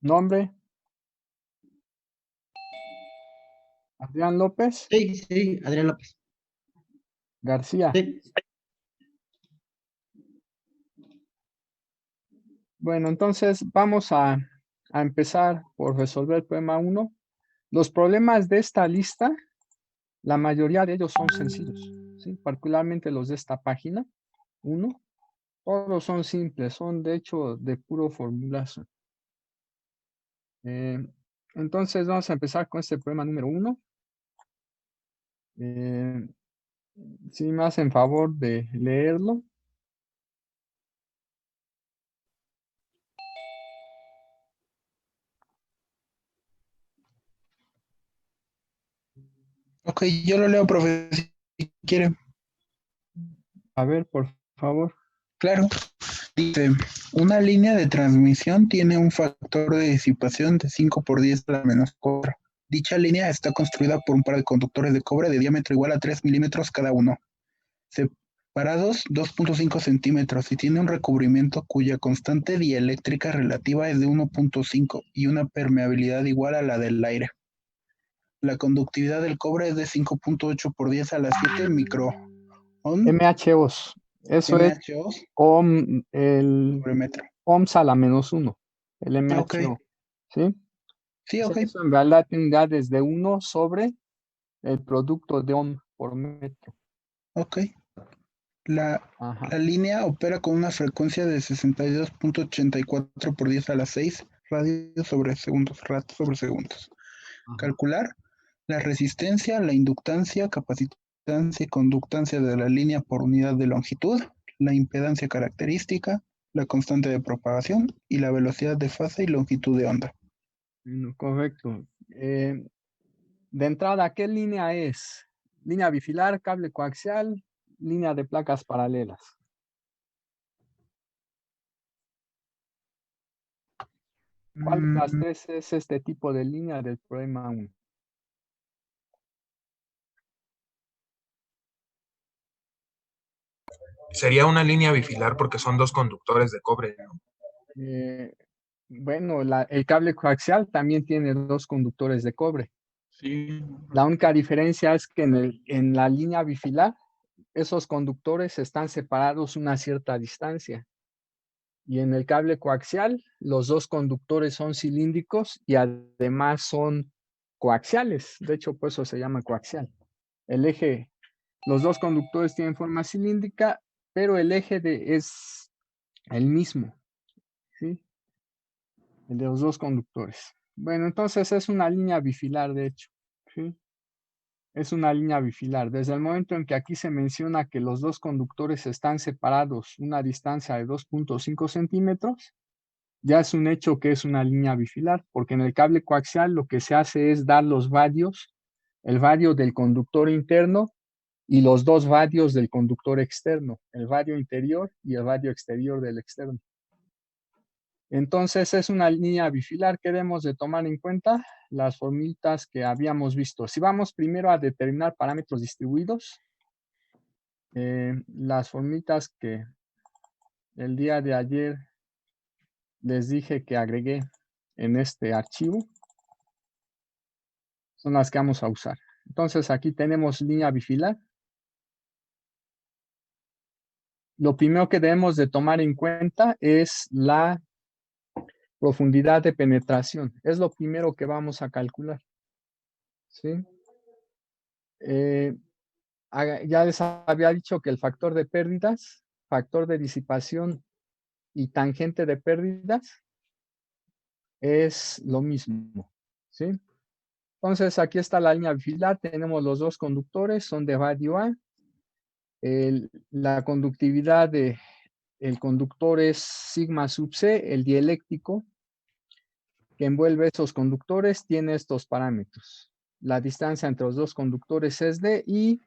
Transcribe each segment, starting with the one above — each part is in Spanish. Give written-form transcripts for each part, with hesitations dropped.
Nombre, Adrián López Sí, sí, Adrián López. García. Sí. Bueno, entonces vamos a empezar por resolver el problema 1. Los problemas de esta lista, la mayoría de ellos son sencillos, ¿sí? Particularmente los de esta página 1. Todos son simples, son de hecho de puro formulazo. Entonces vamos a empezar con este problema número 1. Si me hacen favor de leerlo. Ok, yo lo leo, profe, si quiere. A ver, por favor. Claro. Dice, una línea de transmisión tiene un factor de disipación de 5 por 10 a la menos 4. Dicha línea está construida por un par de conductores de cobre de diámetro igual a 3 milímetros cada uno, separados 2.5 centímetros y tiene un recubrimiento cuya constante dieléctrica relativa es de 1.5 y una permeabilidad igual a la del aire. La conductividad del cobre es de 5.8 por 10 a la 7 micro MHOs. Eso es MHOs el sobre metro. ohms a la menos 1, el Ok, MHO. ¿Sí? sí, O sea, ok, eso en realidad tiene unidades de 1 sobre el producto de ohm por metro. ok. La, Ajá. la línea opera con una frecuencia de 62.84 por 10 a la 6 radios sobre segundos, ratos sobre segundos. Ajá. Calcular la resistencia, la inductancia, capacitancia y conductancia de la línea por unidad de longitud, la impedancia característica, la constante de propagación y la velocidad de fase y longitud de onda. Correcto. De entrada, ¿qué línea es? Línea bifilar, cable coaxial, línea de placas paralelas. ¿Cuál de las Mm, tres es este tipo de línea del problema 1? Sería una línea bifilar porque son dos conductores de cobre, ¿no? Bueno, el cable coaxial también tiene dos conductores de cobre. sí. La única diferencia es que en la línea bifilar, esos conductores están separados una cierta distancia. Y en el cable coaxial, los dos conductores son cilíndricos y además son coaxiales. De hecho, por eso se llama coaxial. El eje, los dos conductores tienen forma cilíndrica, pero el eje es el mismo, ¿sí? El de los dos conductores. Bueno, entonces es una línea bifilar, de hecho, ¿sí? Es una línea bifilar. Desde el momento en que aquí se menciona que los dos conductores están separados una distancia de 2.5 centímetros, ya es un hecho que es una línea bifilar, porque en el cable coaxial lo que se hace es dar los radios, el radio del conductor interno y los dos radios del conductor externo, el radio interior y el radio exterior del externo. Entonces es una línea bifilar que debemos de tomar en cuenta las formitas que habíamos visto. Si vamos primero a determinar parámetros distribuidos, las formitas que el día de ayer les dije que agregué en este archivo son las que vamos a usar. Entonces aquí tenemos línea bifilar. Lo primero que debemos de tomar en cuenta es la profundidad de penetración. Es lo primero que vamos a calcular, ¿sí? Ya les había dicho que el factor de pérdidas, factor de disipación y tangente de pérdidas es lo mismo, ¿sí? Entonces aquí está la línea bifilar, tenemos los dos conductores, son de radio A. La conductividad del conductor es sigma sub C, el dieléctrico que envuelve esos conductores tiene estos parámetros. La distancia entre los dos conductores es D y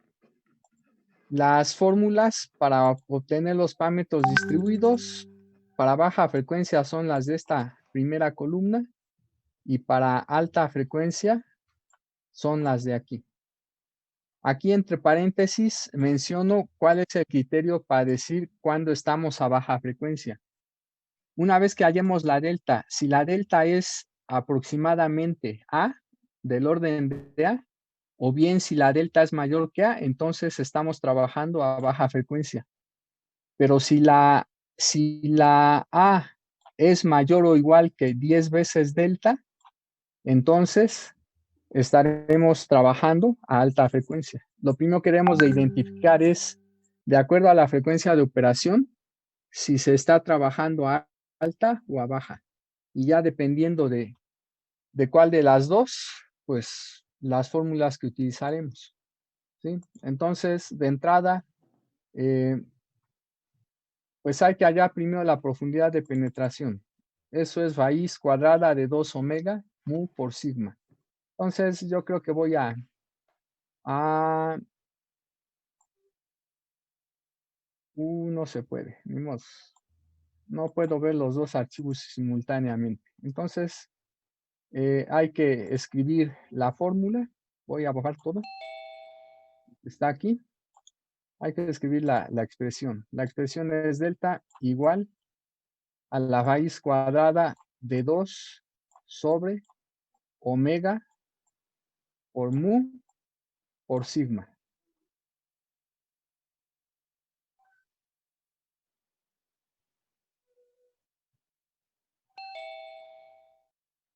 las fórmulas para obtener los parámetros distribuidos para baja frecuencia son las de esta primera columna y para alta frecuencia son las de aquí. Aquí entre paréntesis menciono cuál es el criterio para decir cuándo estamos a baja frecuencia. Una vez que hallemos la delta, si la delta es aproximadamente A, del orden de A, o bien si la delta es mayor que A, entonces estamos trabajando a baja frecuencia. Pero si la A es mayor o igual que 10 veces delta, entonces estaremos trabajando a alta frecuencia. Lo primero que debemos de identificar es, de acuerdo a la frecuencia de operación, si se está trabajando a alta o a baja. Y ya dependiendo de cuál de las dos, pues las fórmulas que utilizaremos. ¿Sí? Entonces, de entrada, pues hay que hallar primero la profundidad de penetración. Eso es raíz cuadrada de 2 omega mu por sigma. Entonces, yo creo que voy a no se puede, ni modo. No puedo ver los dos archivos simultáneamente. Entonces, hay que escribir la fórmula. Voy a bajar todo. Está aquí. Hay que escribir la expresión. La expresión es delta igual a la raíz cuadrada de 2 sobre omega por mu por sigma.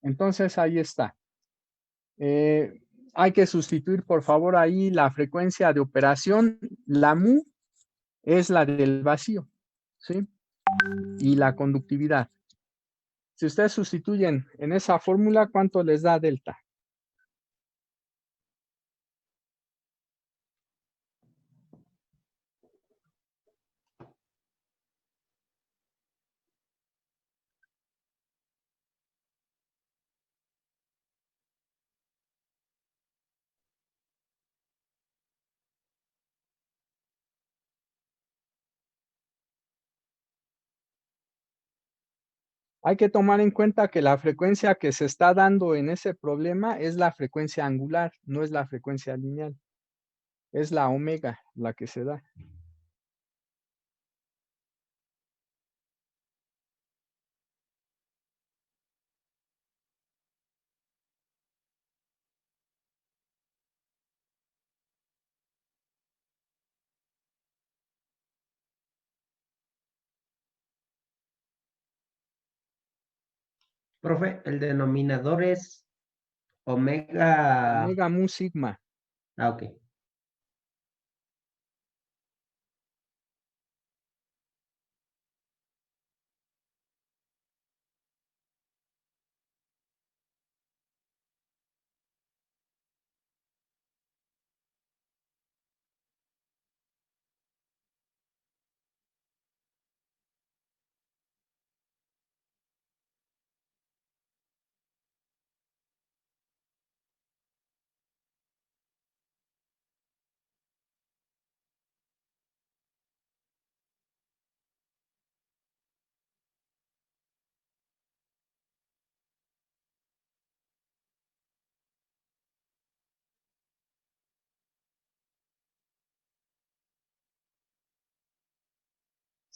Entonces, ahí está. Hay que sustituir, por favor, ahí la frecuencia de operación. La mu es la del vacío, ¿sí? Y la conductividad. Si ustedes sustituyen en esa fórmula, ¿cuánto les da delta? Hay que tomar en cuenta que la frecuencia que se está dando en ese problema es la frecuencia angular, no es la frecuencia lineal. Es la omega la que se da. Profe, el denominador es omega. Omega mu sigma. Ok.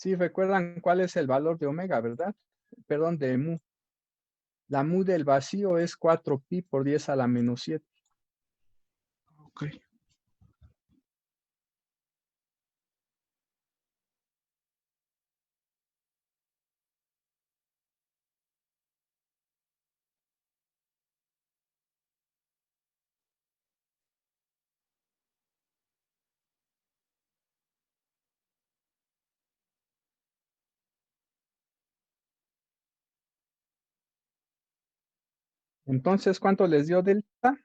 Sí, recuerdan cuál es el valor de omega, ¿verdad? Perdón, de mu. La mu del vacío es 4pi por 10 a la menos 7. Ok. Entonces, ¿cuánto les dio delta?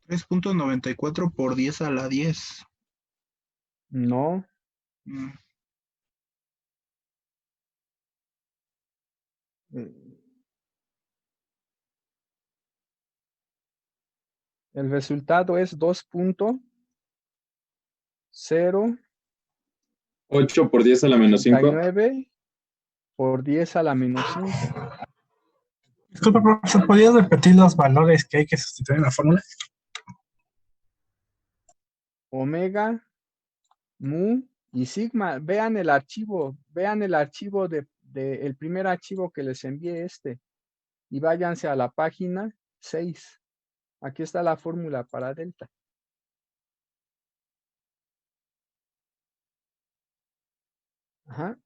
3.94 por 10 a la 10. No. Mm, El resultado es 2.0 8 por 10 a la menos 5. 39 por 10 a la menos 5. Disculpa, profesor, ¿podrías repetir los valores que hay que sustituir en la fórmula? Omega mu y sigma. Vean el archivo el primer archivo que les envié y váyanse a la página 6. Aquí está la fórmula para delta. Ajá.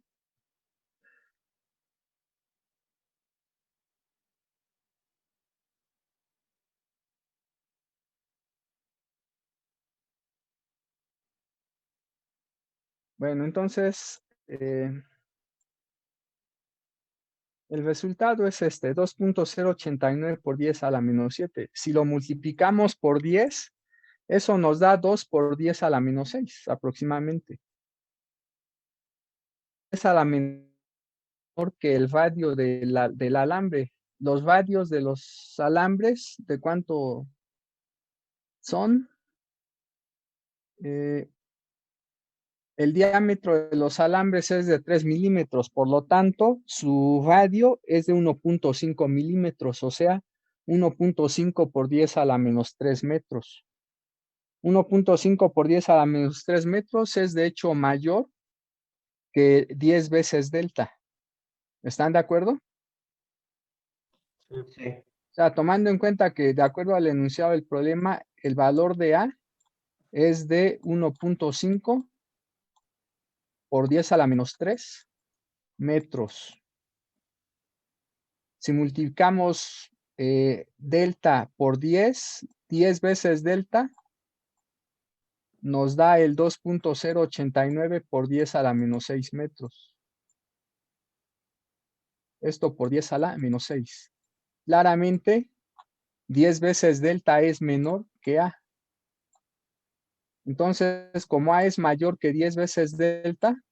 Bueno, entonces, el resultado es 2.089 por 10 a la menos 7. Si lo multiplicamos por 10, eso nos da 2 por 10 a la menos 6, aproximadamente. Es a la menor que el radio del alambre. Los radios de los alambres, ¿de cuánto son? El diámetro de los alambres es de 3 milímetros, por lo tanto, su radio es de 1.5 milímetros, o sea, 1.5 por 10 a la menos 3 metros. 1.5 por 10 a la menos 3 metros es de hecho mayor que 10 veces delta. ¿Están de acuerdo? Sí. O sea, tomando en cuenta que de acuerdo al enunciado del problema, el valor de A es de 1.5 por 10 a la menos 3 metros. Si multiplicamos delta por 10 veces delta, nos da el 2.089 por 10 a la menos 6 metros. Esto por 10 a la menos 6. Claramente, 10 veces delta es menor que A. Entonces, como A es mayor que 10 veces delta,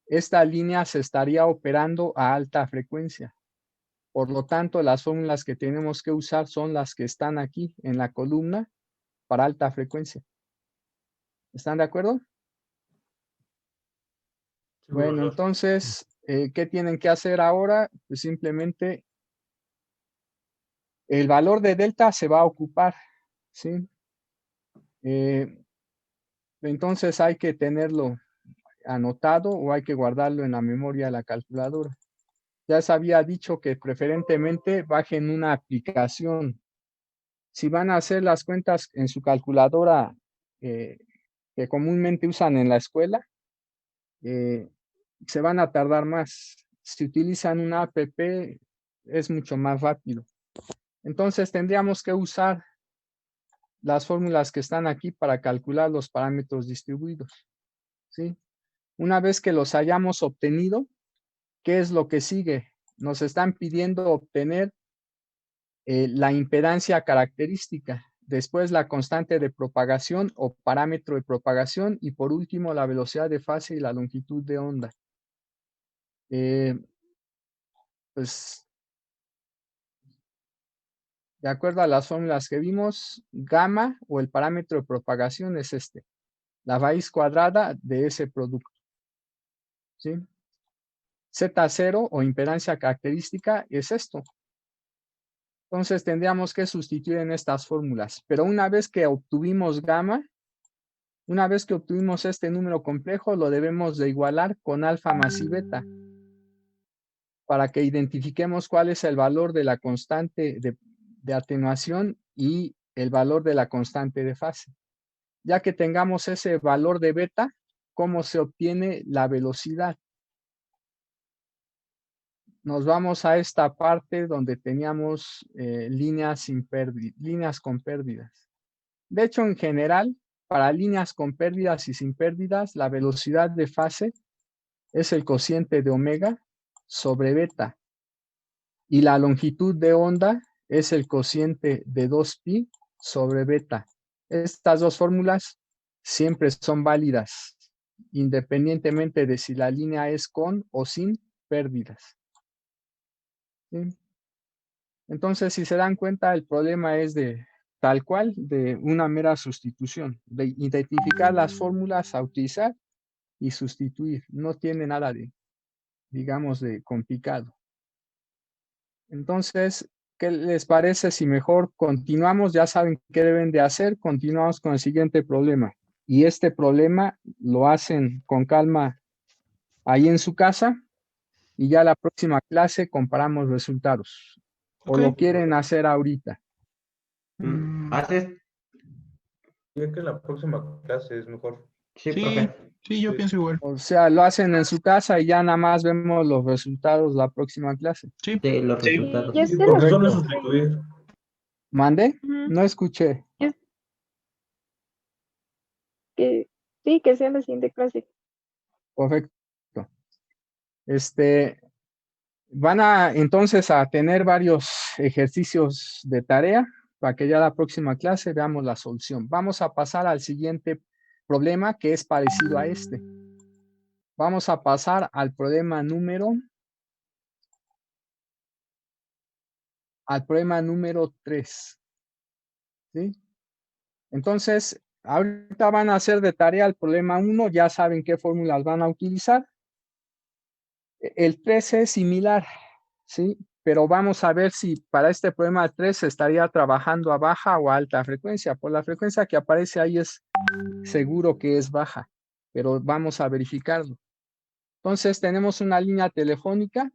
esta línea se estaría operando a alta frecuencia. Por lo tanto, las fórmulas que tenemos que usar son las que están aquí en la columna para alta frecuencia. ¿Están de acuerdo? Bueno, entonces, ¿qué tienen que hacer ahora? Pues simplemente el valor de delta se va a ocupar, ¿sí? Entonces hay que tenerlo anotado o hay que guardarlo en la memoria de la calculadora. Ya les había dicho que preferentemente bajen una aplicación. Si van a hacer las cuentas en su calculadora que comúnmente usan en la escuela, se van a tardar más. Si utilizan una app, es mucho más rápido. Entonces tendríamos que usar las fórmulas que están aquí para calcular los parámetros distribuidos, ¿sí? Una vez que los hayamos obtenido, ¿qué es lo que sigue? Nos están pidiendo obtener la impedancia característica, después la constante de propagación o parámetro de propagación y por último la velocidad de fase y la longitud de onda. Pues de acuerdo a las fórmulas que vimos, gamma o el parámetro de propagación es la raíz cuadrada de ese producto, ¿sí? Z0 o impedancia característica es esto. Entonces tendríamos que sustituir en estas fórmulas. Pero una vez que obtuvimos gamma, una vez que obtuvimos este número complejo, lo debemos de igualar con alfa más i beta para que identifiquemos cuál es el valor de la constante de atenuación y el valor de la constante de fase. Ya que tengamos ese valor de beta, ¿cómo se obtiene la velocidad? Nos vamos a esta parte donde teníamos líneas con pérdidas. De hecho, en general, para líneas con pérdidas y sin pérdidas, la velocidad de fase es el cociente de omega sobre beta. Y la longitud de onda es el cociente de 2pi sobre beta. Estas dos fórmulas siempre son válidas, independientemente de si la línea es con o sin pérdidas. ¿Sí? Entonces, si se dan cuenta, el problema es tal cual, de una mera sustitución, de identificar las fórmulas a utilizar y sustituir. No tiene nada digamos, de complicado. Entonces, ¿qué les parece si mejor continuamos? Ya saben qué deben de hacer. Continuamos con el siguiente problema. y este problema lo hacen con calma ahí en su casa y ya la próxima clase comparamos resultados. ¿O Ok. lo quieren hacer ahorita? ¿Haces? Creo que la próxima clase es mejor. Sí, Sí, profe. sí, yo Sí. pienso igual. O sea, lo hacen en su casa y ya nada más vemos los resultados la próxima clase. Sí. De los resultados. yo Sí, espero porque son que esos de sí. incluir. ¿Mande? Ujú. No escuché. Que sí, que sea la siguiente clase. Perfecto. Van a entonces a tener varios ejercicios de tarea para que ya la próxima clase veamos la solución. Vamos a pasar al siguiente problema que es parecido a este. Vamos a pasar al problema número 3. ¿Sí? Entonces, ahorita van a hacer de tarea el problema 1, ya saben qué fórmulas van a utilizar. El 3 es similar, ¿sí? Pero vamos a ver si para este problema 3 estaría trabajando a baja o a alta frecuencia. Por la frecuencia que aparece ahí es seguro que es baja, pero vamos a verificarlo. Entonces tenemos una línea telefónica,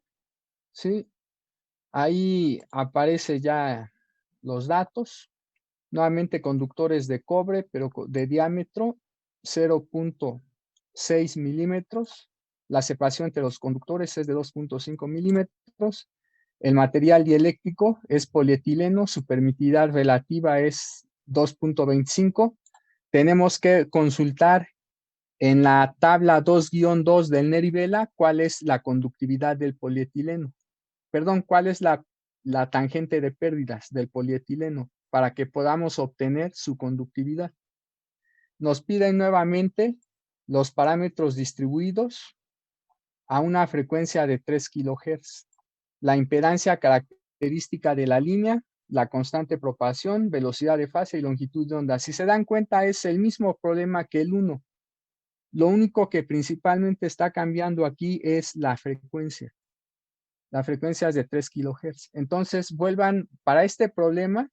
¿sí? Ahí aparece ya los datos. Nuevamente conductores de cobre, pero de diámetro 0.6 milímetros. La separación entre los conductores es de 2.5 milímetros. El material dieléctrico es polietileno, su permitividad relativa es 2.25. Tenemos que consultar en la tabla 2-2 del Neri-Vela cuál es la conductividad del polietileno. Perdón, cuál es la tangente de pérdidas del polietileno para que podamos obtener su conductividad. Nos piden nuevamente los parámetros distribuidos a una frecuencia de 3 kHz. La impedancia característica de la línea, la constante propagación, velocidad de fase y longitud de onda. Si se dan cuenta, es el mismo problema que el 1. Lo único que principalmente está cambiando aquí es la frecuencia. La frecuencia es de 3 kHz. Entonces, para este problema,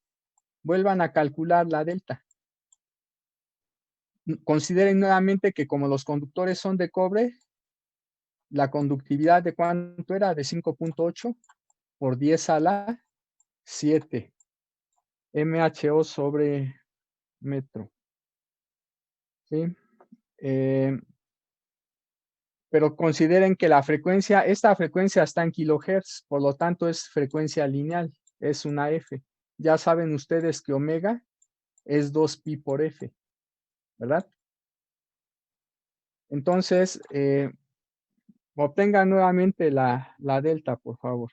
vuelvan a calcular la delta. Consideren nuevamente que como los conductores son de cobre, la conductividad de cuánto era, de 5.8 por 10 a la 7 MHO sobre metro. ¿Sí? Pero consideren que esta frecuencia está en kilohertz, por lo tanto es frecuencia lineal, es una F. Ya saben ustedes que omega es 2pi por F, ¿verdad? Entonces, obtengan nuevamente la delta, por favor.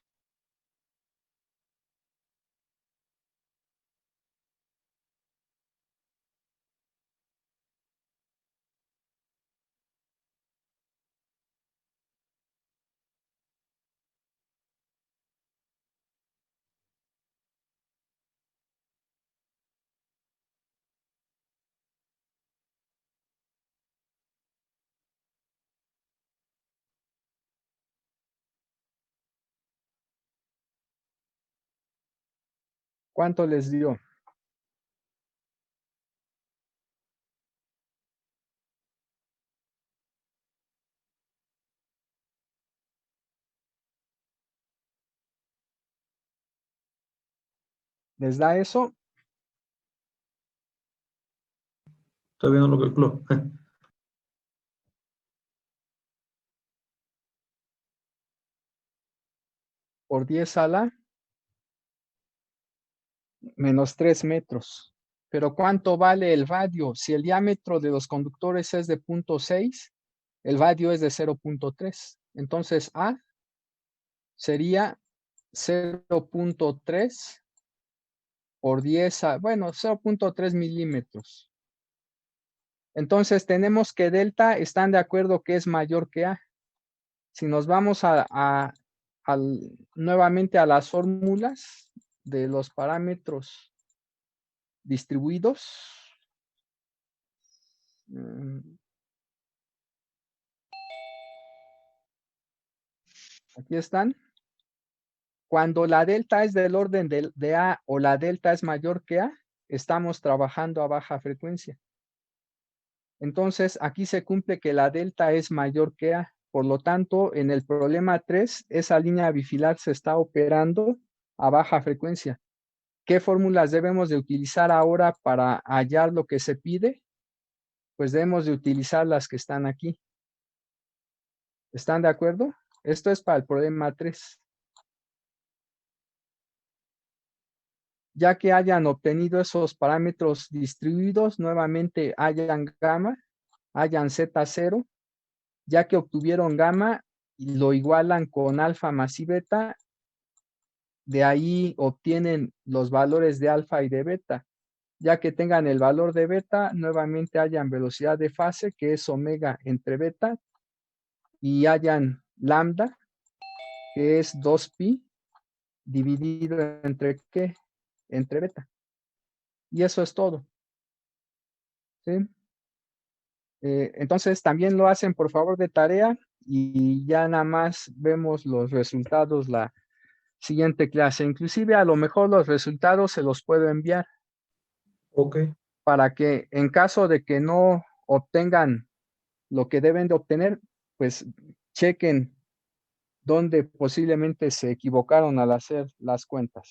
¿Cuánto les dio? ¿Les da eso? Todavía no lo calculo. Por 10 a la menos 3 metros. Pero ¿cuánto vale el radio? Si el diámetro de los conductores es de 0.6, el radio es de 0.3. Entonces A sería 0.3 por 10 bueno, 0.3 milímetros. Entonces tenemos que delta, están de acuerdo que es mayor que A. Si nos vamos nuevamente a las fórmulas de los parámetros distribuidos. Aquí están. Cuando la delta es del orden de A o la delta es mayor que A, estamos trabajando a baja frecuencia. Entonces, aquí se cumple que la delta es mayor que A. Por lo tanto, en el problema 3, esa línea bifilar se está operando a baja frecuencia. ¿Qué fórmulas debemos de utilizar ahora para hallar lo que se pide? Pues debemos de utilizar las que están aquí. ¿Están de acuerdo? Esto es para el problema 3. Ya que hayan obtenido esos parámetros distribuidos, nuevamente hayan gamma, hayan Z0, ya que obtuvieron gamma y lo igualan con alfa más y beta, de ahí obtienen los valores de alfa y de beta. Ya que tengan el valor de beta, nuevamente hayan velocidad de fase, que es omega entre beta, y hayan lambda, que es 2pi, dividido entre ¿qué? Entre beta. Y eso es todo. ¿Sí? Entonces, también lo hacen por favor de tarea y ya nada más vemos los resultados la siguiente clase. Inclusive a lo mejor los resultados se los puedo enviar Ok. para que en caso de que no obtengan lo que deben de obtener, pues chequen dónde posiblemente se equivocaron al hacer las cuentas.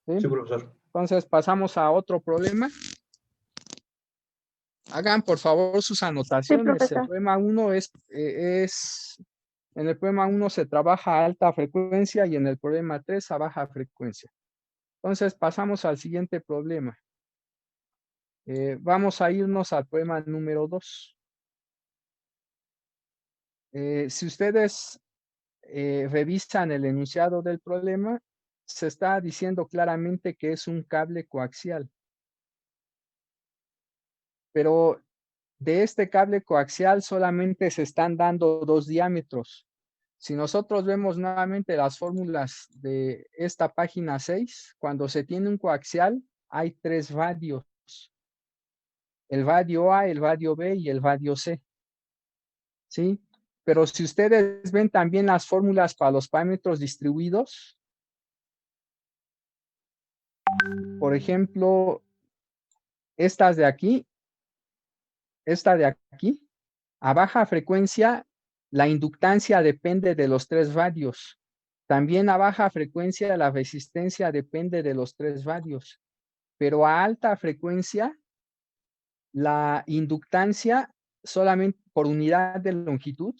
¿Sí? Sí, profesor. Entonces pasamos a otro problema. Hagan por favor sus Sí, anotaciones. El profesor. problema 1 en el problema 1 se trabaja a alta frecuencia y en el problema 3 a baja frecuencia. Entonces pasamos al siguiente problema. Vamos a irnos al problema número 2. Si ustedes revisan el enunciado del problema, se está diciendo claramente que es un cable coaxial. Pero de este cable coaxial solamente se están dando 2 diámetros. Si nosotros vemos nuevamente las fórmulas de esta página 6, cuando se tiene un coaxial hay 3 radios. El radio A, el radio B y el radio C. ¿Sí? Pero si ustedes ven también las fórmulas para los parámetros distribuidos, por ejemplo, estas de aquí, esta de aquí, a baja frecuencia, la inductancia depende de los 3 radios. También a baja frecuencia, la resistencia depende de los 3 radios. Pero a alta frecuencia, la inductancia solamente por unidad de longitud,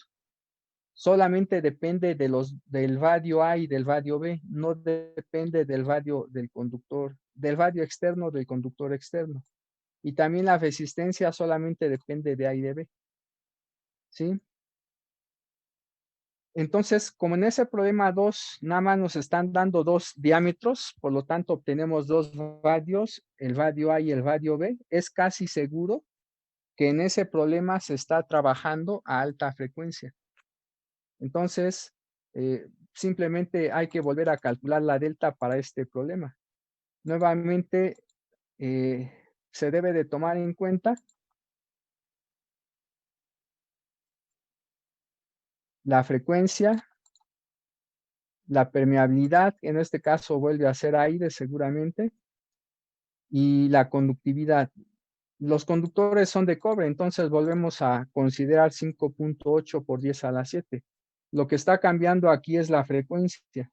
solamente depende del radio A y del radio B, no depende del radio del conductor, del radio externo del conductor externo. Y también la resistencia solamente depende de A y de B. ¿Sí? Entonces, como en ese problema 2, nada más nos están dando 2 diámetros, por lo tanto obtenemos 2 radios, el radio A y el radio B, es casi seguro que en ese problema se está trabajando a alta frecuencia. Entonces, simplemente hay que volver a calcular la delta para este problema. Nuevamente, se debe de tomar en cuenta la frecuencia, la permeabilidad, en este caso vuelve a ser aire seguramente, y la conductividad. Los conductores son de cobre, entonces volvemos a considerar 5.8 por 10 a la 7. Lo que está cambiando aquí es la frecuencia.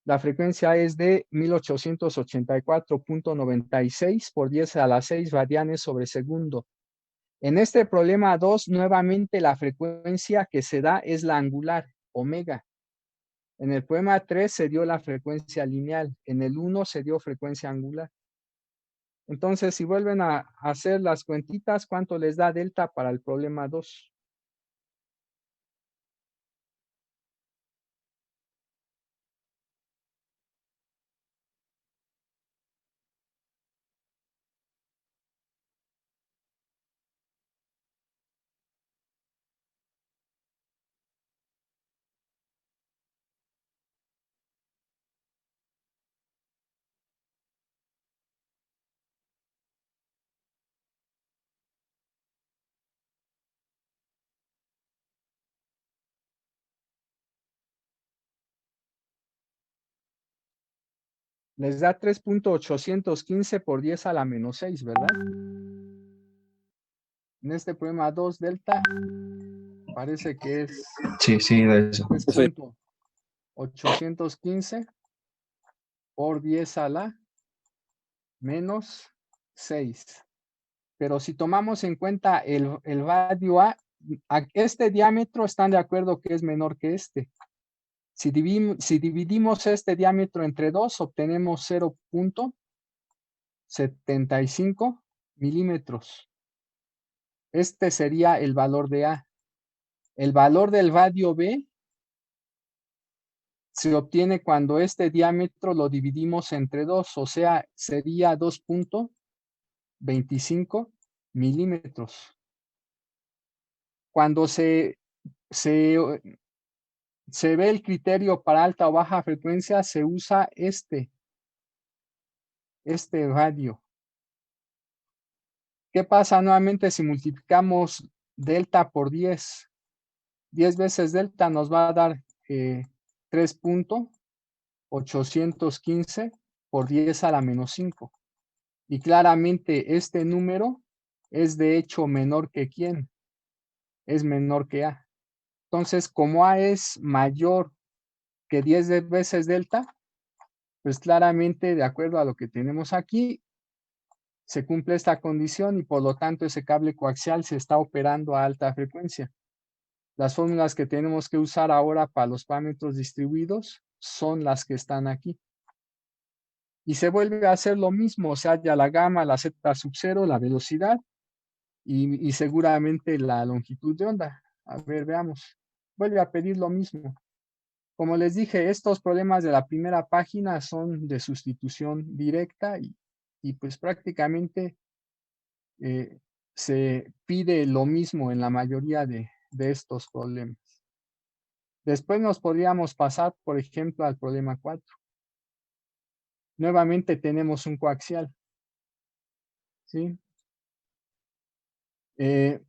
La frecuencia es de 1884.96 por 10 a la 6 radianes sobre segundo. En este problema 2, nuevamente la frecuencia que se da es la angular, omega. En el problema 3 se dio la frecuencia lineal, en el 1 se dio frecuencia angular. Entonces, si vuelven a hacer las cuentitas, ¿cuánto les da delta para el problema 2? Les da 3.815 por 10 a la menos 6, ¿verdad? En este problema 2 delta, parece que es Sí, sí, de eso. 3.815 por 10 a la menos 6. Pero si tomamos en cuenta el radio A, este diámetro están de acuerdo que es menor que este. Si dividimos este diámetro entre 2, obtenemos 0.75 milímetros. Este sería el valor de A. El valor del radio B se obtiene cuando este diámetro lo dividimos entre 2, o sea, sería 2.25 milímetros. Cuando se ve el criterio para alta o baja frecuencia, se usa este radio. ¿Qué pasa nuevamente si multiplicamos delta por 10? 10 veces delta nos va a dar 3.815 por 10 a la menos 5. Y claramente este número es de hecho menor que ¿quién? Es menor que A. Entonces, como A es mayor que 10 veces delta, pues claramente, de acuerdo a lo que tenemos aquí, se cumple esta condición y por lo tanto ese cable coaxial se está operando a alta frecuencia. Las fórmulas que tenemos que usar ahora para los parámetros distribuidos son las que están aquí. Y se vuelve a hacer lo mismo, se halla la gamma, la z sub 0, la velocidad y seguramente la longitud de onda. A ver, veamos. Vuelve a pedir lo mismo. Como les dije, estos problemas de la primera página son de sustitución directa y pues prácticamente se pide lo mismo en la mayoría de estos problemas. Después nos podríamos pasar, por ejemplo, al problema 4. Nuevamente tenemos un coaxial. ¿Sí? El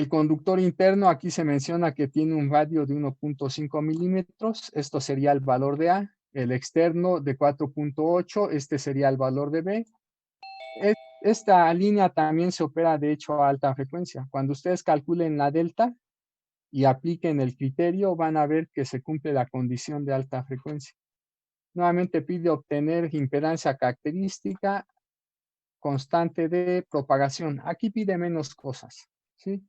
conductor interno, aquí se menciona que tiene un radio de 1.5 milímetros. Esto sería el valor de A. El externo de 4.8, este sería el valor de B. Esta línea también se opera, de hecho, a alta frecuencia. Cuando ustedes calculen la delta y apliquen el criterio, van a ver que se cumple la condición de alta frecuencia. Nuevamente pide obtener impedancia característica constante de propagación. Aquí pide menos cosas, ¿sí?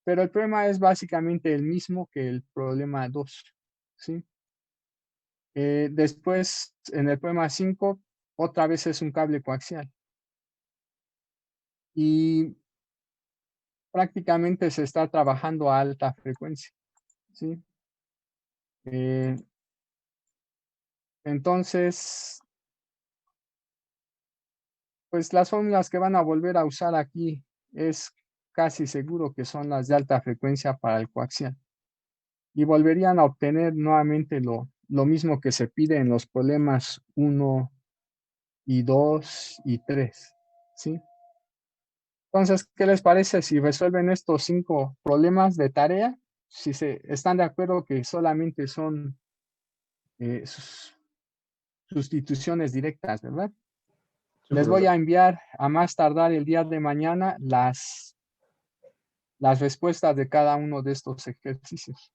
Pero el problema es básicamente el mismo que el problema 2, ¿sí? Después, en el problema 5, otra vez es un cable coaxial. Y prácticamente se está trabajando a alta frecuencia, ¿sí? Entonces, pues las fórmulas que van a volver a usar aquí es casi seguro que son las de alta frecuencia para el coaxial. Y volverían a obtener nuevamente lo mismo que se pide en los problemas 1 y 2 y 3, ¿sí? Entonces, ¿qué les parece si resuelven estos 5 problemas de tarea? Si están de acuerdo que solamente son sustituciones directas, ¿verdad? Sí, Les voy profesor. a enviar a más tardar el día de mañana las respuestas de cada uno de estos ejercicios.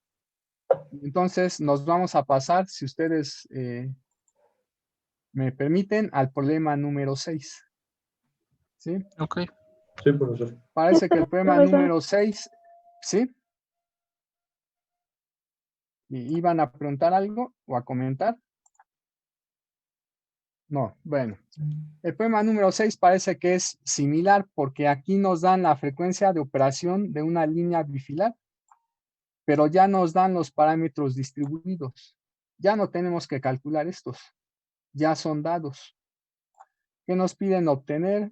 Entonces, nos vamos a pasar, si ustedes me permiten, al problema número 6. ¿Sí? Ok. Sí, profesor. Parece que el problema Profesor. número 6, ¿sí? ¿Iban a preguntar algo o a comentar? No, bueno. El problema número 6 parece que es similar porque aquí nos dan la frecuencia de operación de una línea bifilar, pero ya nos dan los parámetros distribuidos. Ya no tenemos que calcular estos, ya son dados. ¿Qué nos piden obtener?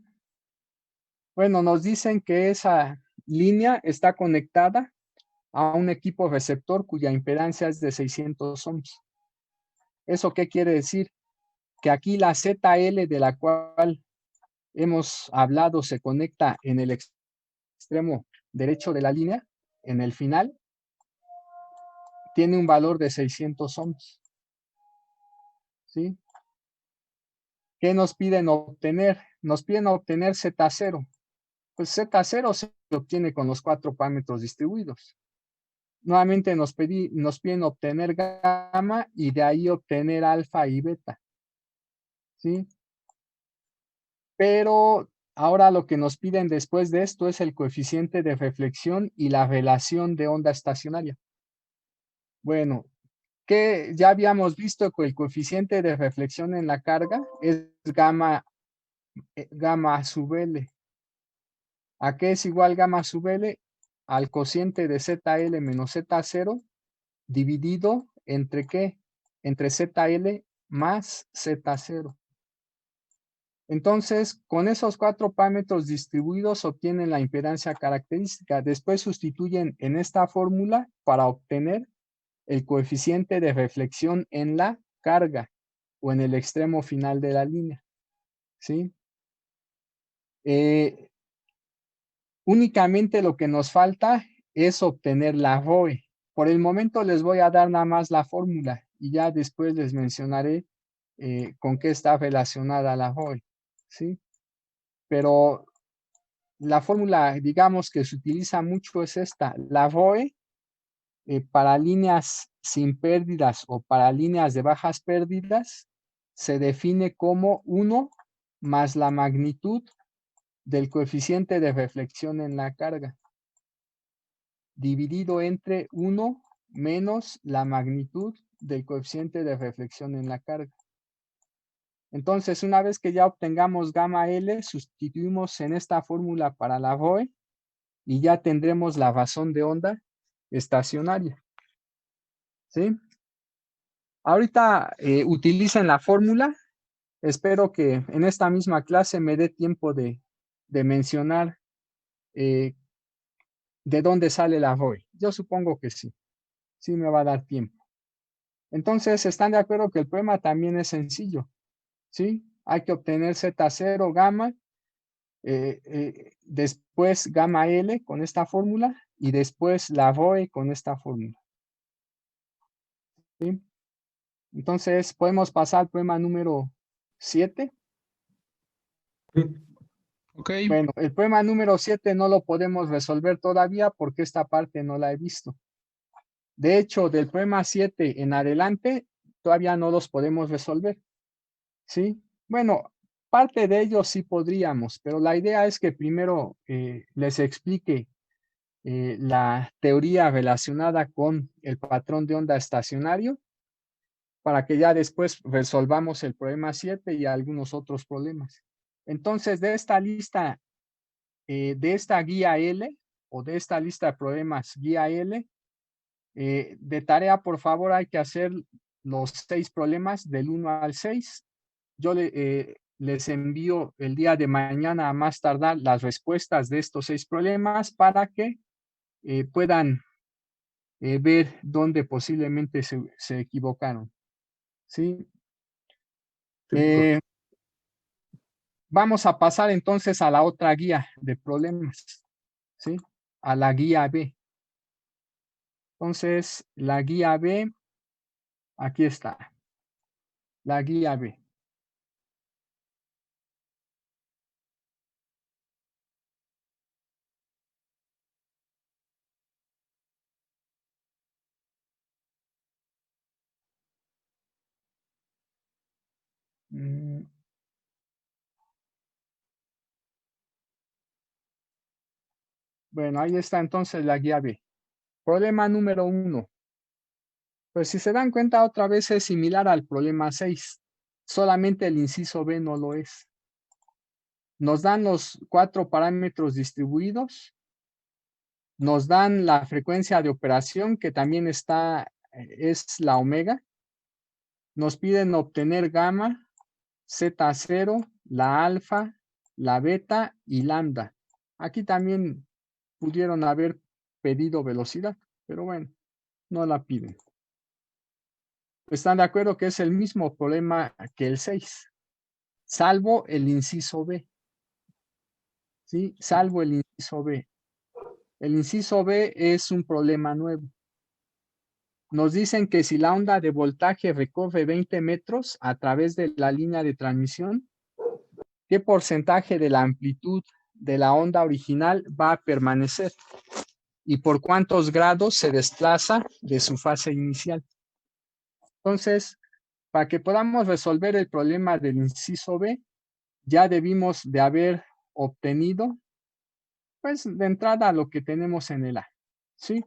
Bueno, nos dicen que esa línea está conectada a un equipo receptor cuya impedancia es de 600 ohms. ¿Eso qué quiere decir? Que aquí la ZL de la cual hemos hablado se conecta en el extremo derecho de la línea, en el final, tiene un valor de 600 ohms. ¿Sí? ¿Qué nos piden obtener? Nos piden obtener Z0. Pues Z0 se obtiene con los 4 parámetros distribuidos. Nuevamente nos piden obtener gamma y de ahí obtener alfa y beta. ¿Sí? Pero ahora lo que nos piden después de esto es el coeficiente de reflexión y la relación de onda estacionaria. Bueno, que ya habíamos visto que el coeficiente de reflexión en la carga es gamma sub L. ¿A qué es igual gamma sub L? Al cociente de ZL menos Z0 dividido entre ¿qué? Entre ZL más Z0. Entonces, con esos 4 parámetros distribuidos obtienen la impedancia característica. Después sustituyen en esta fórmula para obtener el coeficiente de reflexión en la carga o en el extremo final de la línea. ¿Sí? Únicamente lo que nos falta es obtener la ROE. Por el momento les voy a dar nada más la fórmula y ya después les mencionaré con qué está relacionada la ROE. ¿Sí? Pero la fórmula, digamos, que se utiliza mucho es esta. La ROE para líneas sin pérdidas o para líneas de bajas pérdidas se define como 1 más la magnitud del coeficiente de reflexión en la carga, dividido entre 1 menos la magnitud del coeficiente de reflexión en la carga. Entonces, una vez que ya obtengamos gamma L, sustituimos en esta fórmula para la ROE y ya tendremos la razón de onda estacionaria. ¿Sí? Ahorita utilicen la fórmula. Espero que en esta misma clase me dé tiempo de mencionar de dónde sale la ROE. Yo supongo que sí. Sí me va a dar tiempo. Entonces, ¿están de acuerdo que el problema también es sencillo? ¿Sí? Hay que obtener Z0 gamma, después gamma L con esta fórmula y después la ROE con esta fórmula. ¿Sí? Entonces, podemos pasar al problema número 7. Ok. Bueno, el problema número 7 no lo podemos resolver todavía porque esta parte no la he visto. De hecho, del problema 7 en adelante, todavía no los podemos resolver. ¿Sí? Bueno, parte de ellos sí podríamos, pero la idea es que primero les explique la teoría relacionada con el patrón de onda estacionario para que ya después resolvamos el problema 7 y algunos otros problemas. Entonces, de esta lista, de esta guía L o de esta lista de problemas guía L, de tarea, por favor, hay que hacer los 6 problemas del 1 al 6. Yo les envío el día de mañana a más tardar las respuestas de estos 6 problemas para que puedan ver dónde posiblemente se equivocaron. ¿Sí? Vamos a pasar entonces a la otra guía de problemas. ¿Sí? A la guía B. Entonces, la guía B, aquí está. La guía B. Bueno, ahí está entonces la guía B. Problema número 1. Pues si se dan cuenta, otra vez es similar al problema 6. Solamente el inciso B no lo es. Nos dan los 4 parámetros distribuidos. Nos dan la frecuencia de operación, que también es la omega. Nos piden obtener gamma, Z0, la alfa, la beta y lambda. Aquí también pudieron haber pedido velocidad, pero bueno, no la piden. ¿Están de acuerdo que es el mismo problema que el 6? Salvo el inciso B. ¿Sí? Salvo el inciso B. El inciso B es un problema nuevo. Nos dicen que si la onda de voltaje recorre 20 metros a través de la línea de transmisión, ¿qué porcentaje de la amplitud de la onda original va a permanecer y por cuántos grados se desplaza de su fase inicial. Entonces, para que podamos resolver el problema del inciso B, ya debimos de haber obtenido, pues, de entrada lo que tenemos en el A, ¿sí?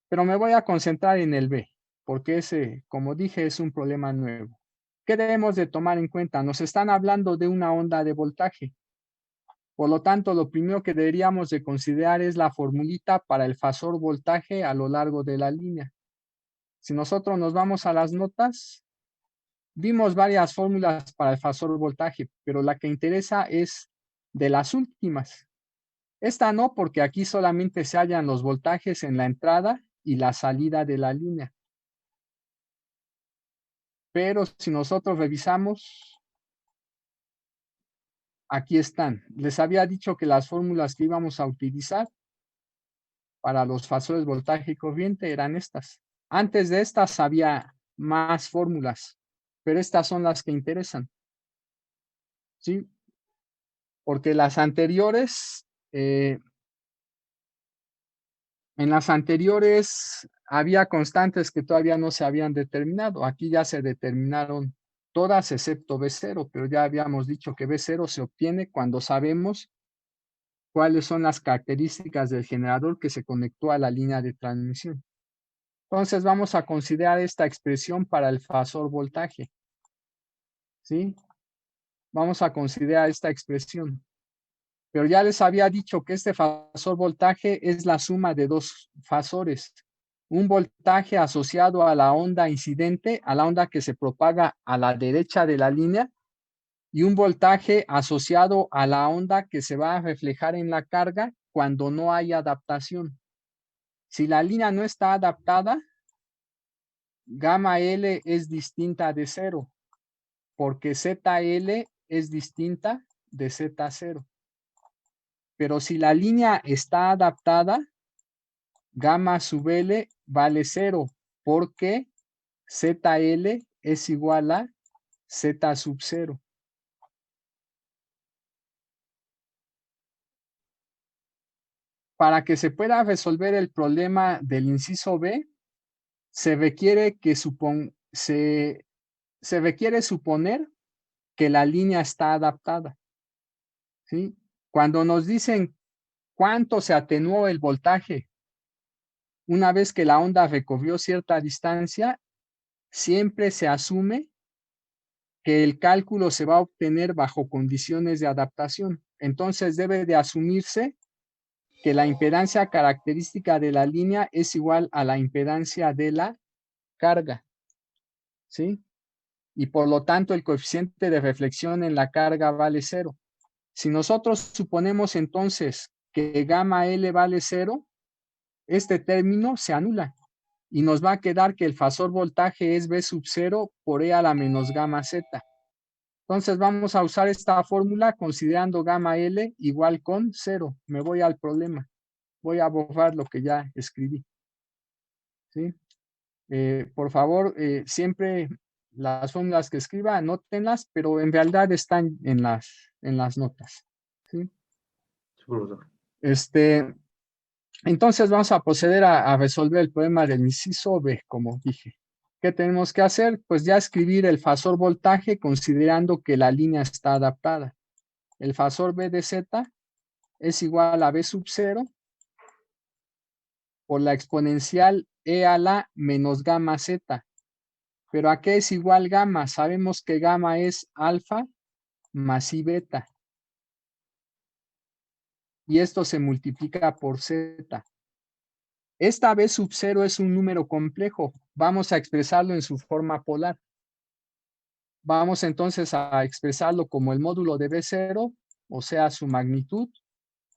Pero me voy a concentrar en el B, porque ese, como dije, es un problema nuevo. ¿Qué debemos de tomar en cuenta? Nos están hablando de una onda de voltaje. Por lo tanto, lo primero que deberíamos de considerar es la formulita para el fasor voltaje a lo largo de la línea. Si nosotros nos vamos a las notas, vimos varias fórmulas para el fasor voltaje, pero la que interesa es de las últimas. Esta no, porque aquí solamente se hallan los voltajes en la entrada y la salida de la línea. Pero si nosotros revisamos, aquí están. Les había dicho que las fórmulas que íbamos a utilizar para los fasores voltaje y corriente eran estas. Antes de estas había más fórmulas, pero estas son las que interesan, ¿sí? Porque las anteriores, en las anteriores había constantes que todavía no se habían determinado. Aquí ya se determinaron todas excepto B0, pero ya habíamos dicho que B0 se obtiene cuando sabemos cuáles son las características del generador que se conectó a la línea de transmisión. Entonces vamos a considerar esta expresión para el fasor voltaje, ¿sí? Vamos a considerar esta expresión. Pero ya les había dicho que este fasor voltaje es la suma de dos fasores. Un voltaje asociado a la onda incidente, a la onda que se propaga a la derecha de la línea, y un voltaje asociado a la onda que se va a reflejar en la carga cuando no hay adaptación. Si la línea no está adaptada, gamma L es distinta de 0, porque ZL es distinta de Z0. Pero si la línea está adaptada, gamma sub L vale 0, porque ZL es igual a Z sub 0. Para que se pueda resolver el problema del inciso B, se requiere suponer que la línea está adaptada, ¿sí? Cuando nos dicen cuánto se atenuó el voltaje una vez que la onda recorrió cierta distancia, siempre se asume que el cálculo se va a obtener bajo condiciones de adaptación. Entonces debe de asumirse que la impedancia característica de la línea es igual a la impedancia de la carga, ¿sí? Y por lo tanto el coeficiente de reflexión en la carga vale 0. Si nosotros suponemos entonces que gamma L vale 0, este término se anula y nos va a quedar que el fasor voltaje es B sub 0 por E a la menos gamma Z. Entonces vamos a usar esta fórmula considerando gamma L igual con 0. Me voy al problema. Voy a borrar lo que ya escribí, ¿sí? Por favor, siempre las fórmulas que escriba, anótenlas, pero en realidad están en las notas, ¿sí? Entonces vamos a proceder a resolver el problema del inciso B, como dije. ¿Qué tenemos que hacer? Pues ya escribir el fasor voltaje considerando que la línea está adaptada. El fasor B de Z es igual a B sub 0 por la exponencial E a la menos gamma Z. ¿Pero a qué es igual gamma? Sabemos que gamma es alfa más I beta. Y esto se multiplica por Z. Esta B sub 0 es un número complejo. Vamos a expresarlo en su forma polar. Vamos entonces a expresarlo como el módulo de B0, o sea, su magnitud.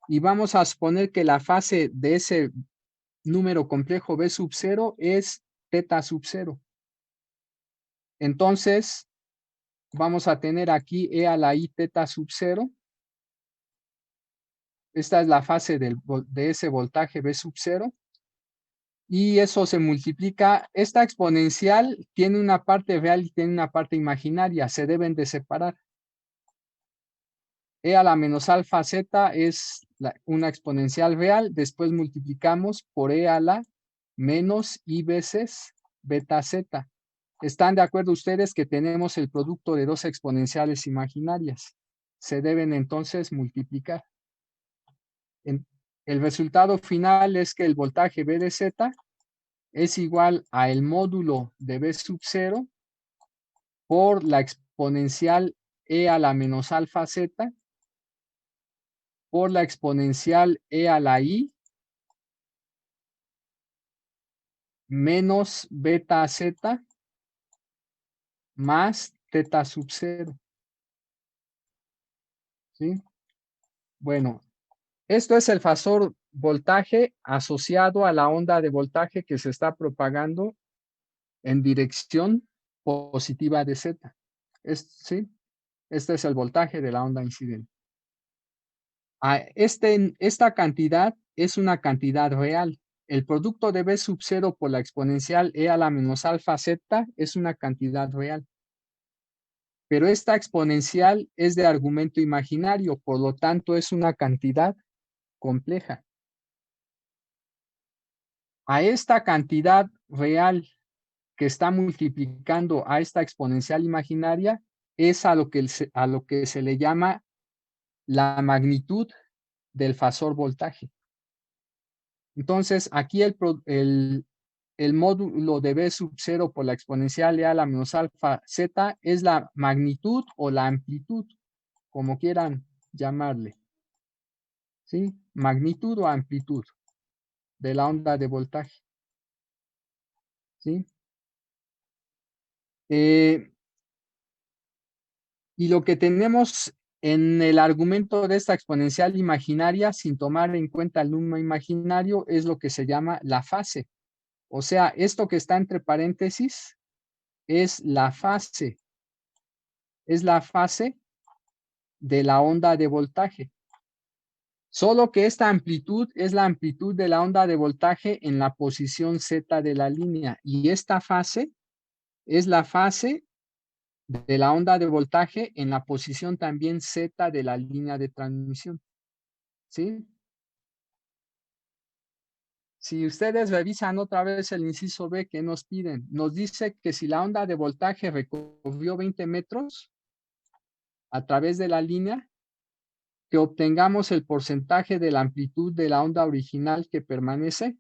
Y vamos a suponer que la fase de ese número complejo B sub 0 es teta sub 0. Entonces, vamos a tener aquí E a la I teta sub 0. Esta es la fase de ese voltaje B sub 0. Y eso se multiplica. Esta exponencial tiene una parte real y tiene una parte imaginaria. Se deben de separar. E a la menos alfa z es una exponencial real, después multiplicamos por E a la menos I veces beta z. ¿Están de acuerdo ustedes que tenemos el producto de dos exponenciales imaginarias? Se deben entonces multiplicar. El resultado final es que el voltaje B de Z es igual a el módulo de B sub 0 por la exponencial E a la menos alfa Z por la exponencial E a la I menos beta Z más teta sub 0. ¿Sí? Bueno, esto es el fasor voltaje asociado a la onda de voltaje que se está propagando en dirección positiva de Z. ¿Sí? Este es el voltaje de la onda incidente. Esta cantidad es una cantidad real. El producto de B sub 0 por la exponencial E a la menos alfa Z es una cantidad real. Pero esta exponencial es de argumento imaginario, por lo tanto es una cantidad compleja. A esta cantidad real que está multiplicando a esta exponencial imaginaria es a lo que se le llama la magnitud del fasor voltaje. Entonces, aquí el módulo de B sub 0 por la exponencial E a la menos alfa Z es la magnitud o la amplitud, como quieran llamarle. ¿Sí? Magnitud o amplitud de la onda de voltaje. ¿Sí? Y lo que tenemos en el argumento de esta exponencial imaginaria, sin tomar en cuenta el número imaginario, es lo que se llama la fase. O sea, esto que está entre paréntesis es la fase. Es la fase de la onda de voltaje. Solo que esta amplitud es la amplitud de la onda de voltaje en la posición Z de la línea. Y esta fase es la fase de la onda de voltaje en la posición también Z de la línea de transmisión. ¿Sí? Si ustedes revisan otra vez el inciso B, ¿qué nos piden? Nos dice que si la onda de voltaje recorrió 20 metros a través de la línea, que obtengamos el porcentaje de la amplitud de la onda original que permanece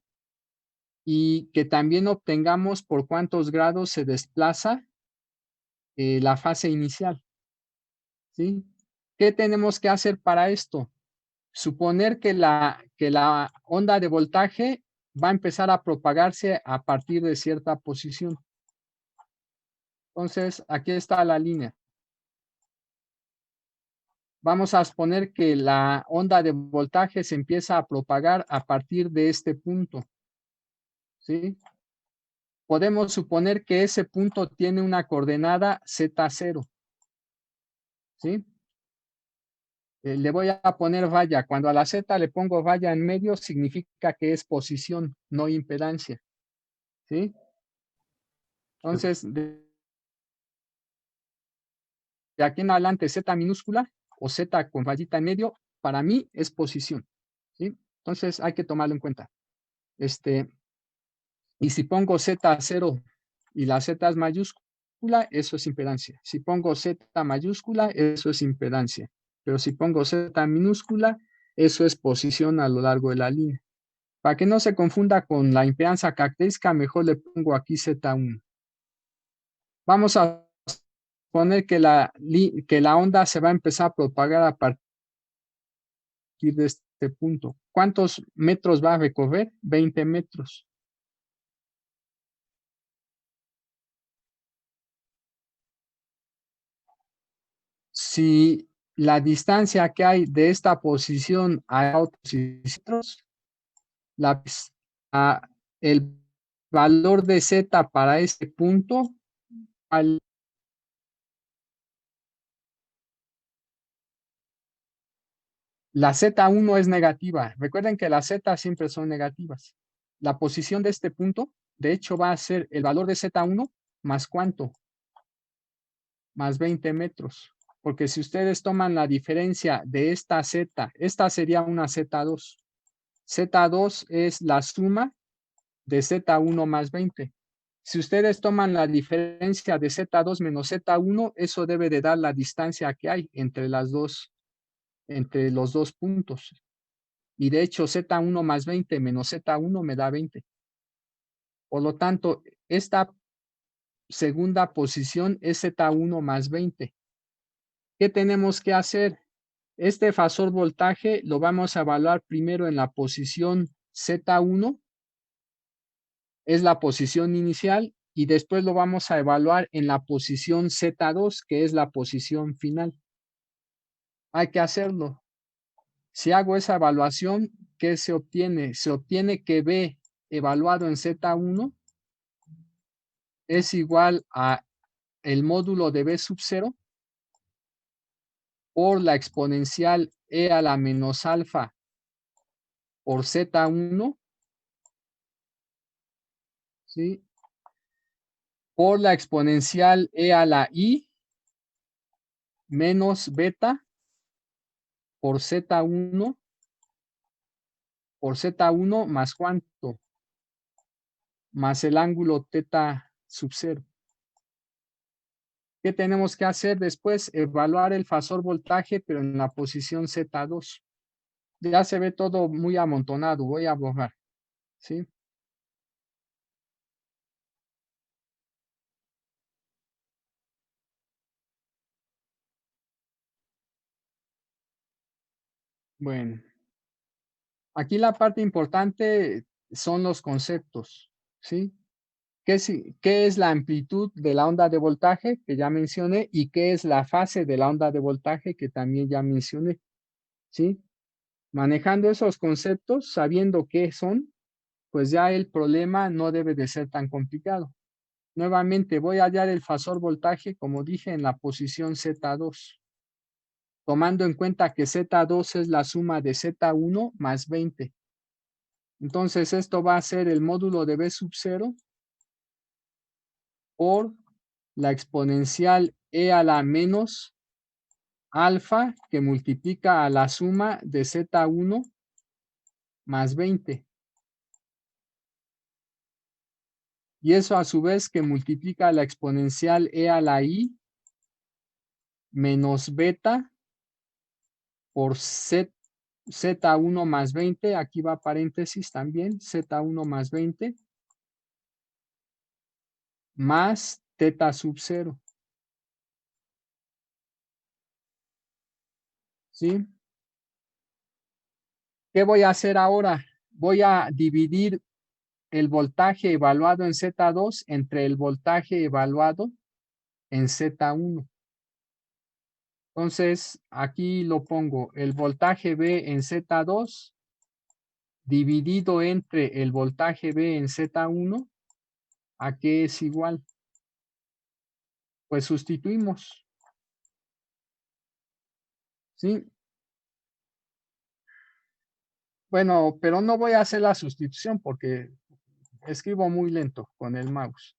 y que también obtengamos por cuántos grados se desplaza la fase inicial. ¿Sí? ¿Qué tenemos que hacer para esto? Suponer que la onda de voltaje va a empezar a propagarse a partir de cierta posición. Entonces, aquí está la línea. Vamos a suponer que la onda de voltaje se empieza a propagar a partir de este punto. ¿Sí? Podemos suponer que ese punto tiene una coordenada Z0. ¿Sí? Le voy a poner raya. Cuando a la Z le pongo raya en medio, significa que es posición, no impedancia. ¿Sí? Entonces, de aquí en adelante, Z minúscula o Z con rayita en medio, para mí es posición. ¿Sí? Entonces, hay que tomarlo en cuenta. Y si pongo Z0 y la Z es mayúscula, eso es impedancia. Si pongo Z mayúscula, eso es impedancia. Pero si pongo Z minúscula, eso es posición a lo largo de la línea. Para que no se confunda con la impedancia característica, mejor le pongo aquí Z1. Vamos a poner que la onda se va a empezar a propagar a partir de este punto. ¿Cuántos metros va a recorrer? 20 metros. Si la distancia que hay de esta posición a otros posiciones, el valor de Z para este punto, la Z1 es negativa. Recuerden que las Z siempre son negativas. La posición de este punto, de hecho, va a ser el valor de Z1 más ¿cuánto? Más 20 metros. Porque si ustedes toman la diferencia de esta Z, esta sería una Z2. Z2 es la suma de Z1 más 20. Si ustedes toman la diferencia de Z2 menos Z1, eso debe de dar la distancia que hay entre los dos puntos. Y de hecho, Z1 más 20 menos Z1 me da 20. Por lo tanto, esta segunda posición es Z1 más 20. ¿Qué tenemos que hacer? Este fasor voltaje lo vamos a evaluar primero en la posición Z1, es la posición inicial, y después lo vamos a evaluar en la posición Z2, que es la posición final. Hay que hacerlo. Si hago esa evaluación, ¿qué se obtiene? Se obtiene que B evaluado en Z1 es igual a el módulo de B sub 0 por la exponencial E a la menos alfa por Z1, ¿sí? Por la exponencial E a la I menos beta por Z1 más cuánto, más el ángulo teta sub 0. ¿Qué tenemos que hacer después? Evaluar el fasor voltaje, pero en la posición Z2. Ya se ve todo muy amontonado, voy a borrar, ¿sí? Bueno, aquí la parte importante son los conceptos, ¿sí? ¿Qué es la amplitud de la onda de voltaje que ya mencioné y qué es la fase de la onda de voltaje que también ya mencioné? ¿Sí? Manejando esos conceptos, sabiendo qué son, pues ya el problema no debe de ser tan complicado. Nuevamente voy a hallar el fasor voltaje, como dije, en la posición Z2, tomando en cuenta que Z2 es la suma de Z1 más 20. Entonces esto va a ser el módulo de B sub 0 por la exponencial E a la menos alfa que multiplica a la suma de Z1 más 20. Y eso a su vez que multiplica la exponencial E a la I menos beta por Z1 más 20. Aquí va paréntesis también, Z1 más 20 más teta sub 0. ¿Sí? ¿Qué voy a hacer ahora? Voy a dividir el voltaje evaluado en Z2 entre el voltaje evaluado en Z1. Entonces, aquí lo pongo, el voltaje B en Z2 dividido entre el voltaje B en Z1, ¿a qué es igual? Pues sustituimos. ¿Sí? Bueno, pero no voy a hacer la sustitución porque escribo muy lento con el mouse.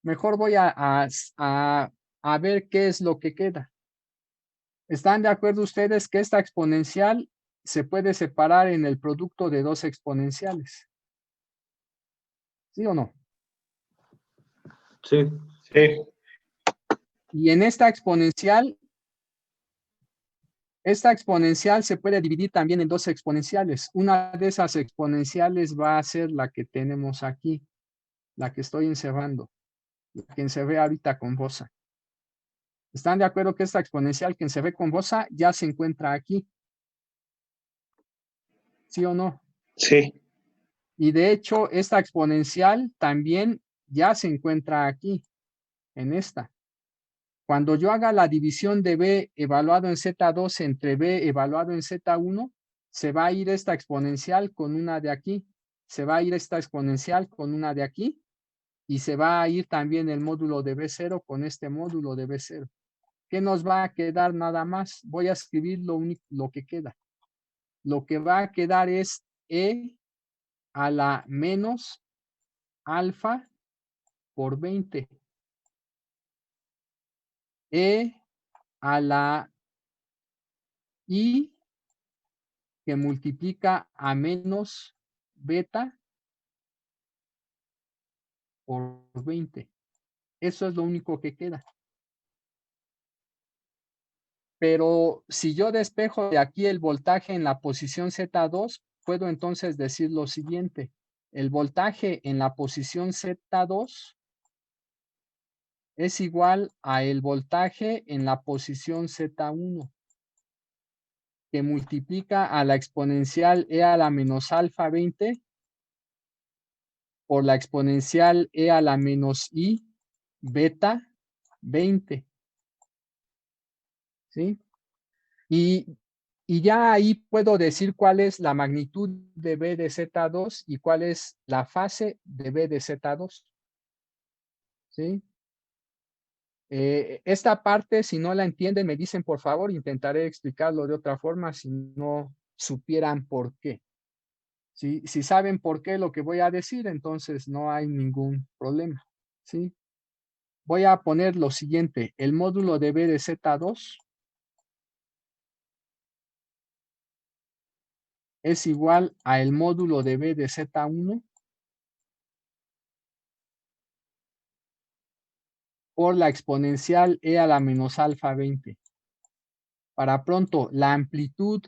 Mejor voy a ver qué es lo que queda. ¿Están de acuerdo ustedes que esta exponencial se puede separar en el producto de dos exponenciales? ¿Sí o no? Sí. Sí. Y en esta exponencial se puede dividir también en dos exponenciales. Una de esas exponenciales va a ser la que tenemos aquí, la que estoy encerrando, la que encerré ahorita con bosa. ¿Están de acuerdo que esta exponencial que encerré con bosa ya se encuentra aquí? ¿Sí o no? Sí. Y de hecho, esta exponencial también ya se encuentra aquí, en esta. Cuando yo haga la división de B evaluado en Z2 entre B evaluado en Z1, se va a ir esta exponencial con una de aquí, se va a ir esta exponencial con una de aquí, y se va a ir también el módulo de B0 con este módulo de B0. ¿Qué nos va a quedar nada más? Voy a escribir lo que queda. Lo que va a quedar es E a la menos alfa por 20. E a la I que multiplica a menos beta por 20. Eso es lo único que queda. Pero si yo despejo de aquí el voltaje en la posición Z2, puedo entonces decir lo siguiente. El voltaje en la posición Z2 es igual a el voltaje en la posición Z1, que multiplica a la exponencial e a la menos alfa 20 por la exponencial e a la menos I beta 20. ¿Sí? Y ya ahí puedo decir cuál es la magnitud de B de Z2 y cuál es la fase de B de Z2. ¿Sí? Esta parte, si no la entienden, me dicen por favor, intentaré explicarlo de otra forma si no supieran por qué. Si saben por qué lo que voy a decir, entonces no hay ningún problema. ¿Sí? Voy a poner lo siguiente, el módulo de B de Z2 es igual a el módulo de B de Z1 por la exponencial e a la menos alfa 20. Para pronto, la amplitud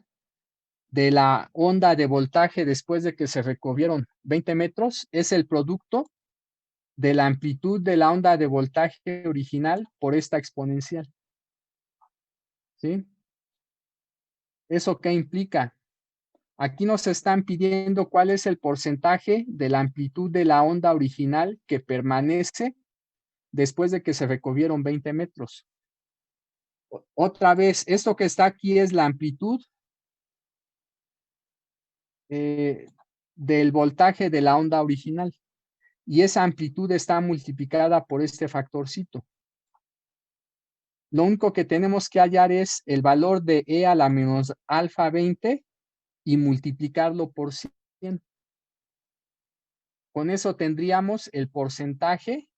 de la onda de voltaje después de que se recorrieron 20 metros es el producto de la amplitud de la onda de voltaje original por esta exponencial. ¿Sí? ¿Eso qué implica? Aquí nos están pidiendo cuál es el porcentaje de la amplitud de la onda original que permanece después de que se recorrieron 20 metros. Otra vez, esto que está aquí es la amplitud del voltaje de la onda original. Y esa amplitud está multiplicada por este factorcito. Lo único que tenemos que hallar es el valor de E a la menos alfa 20 y multiplicarlo por 100. Con eso tendríamos el porcentaje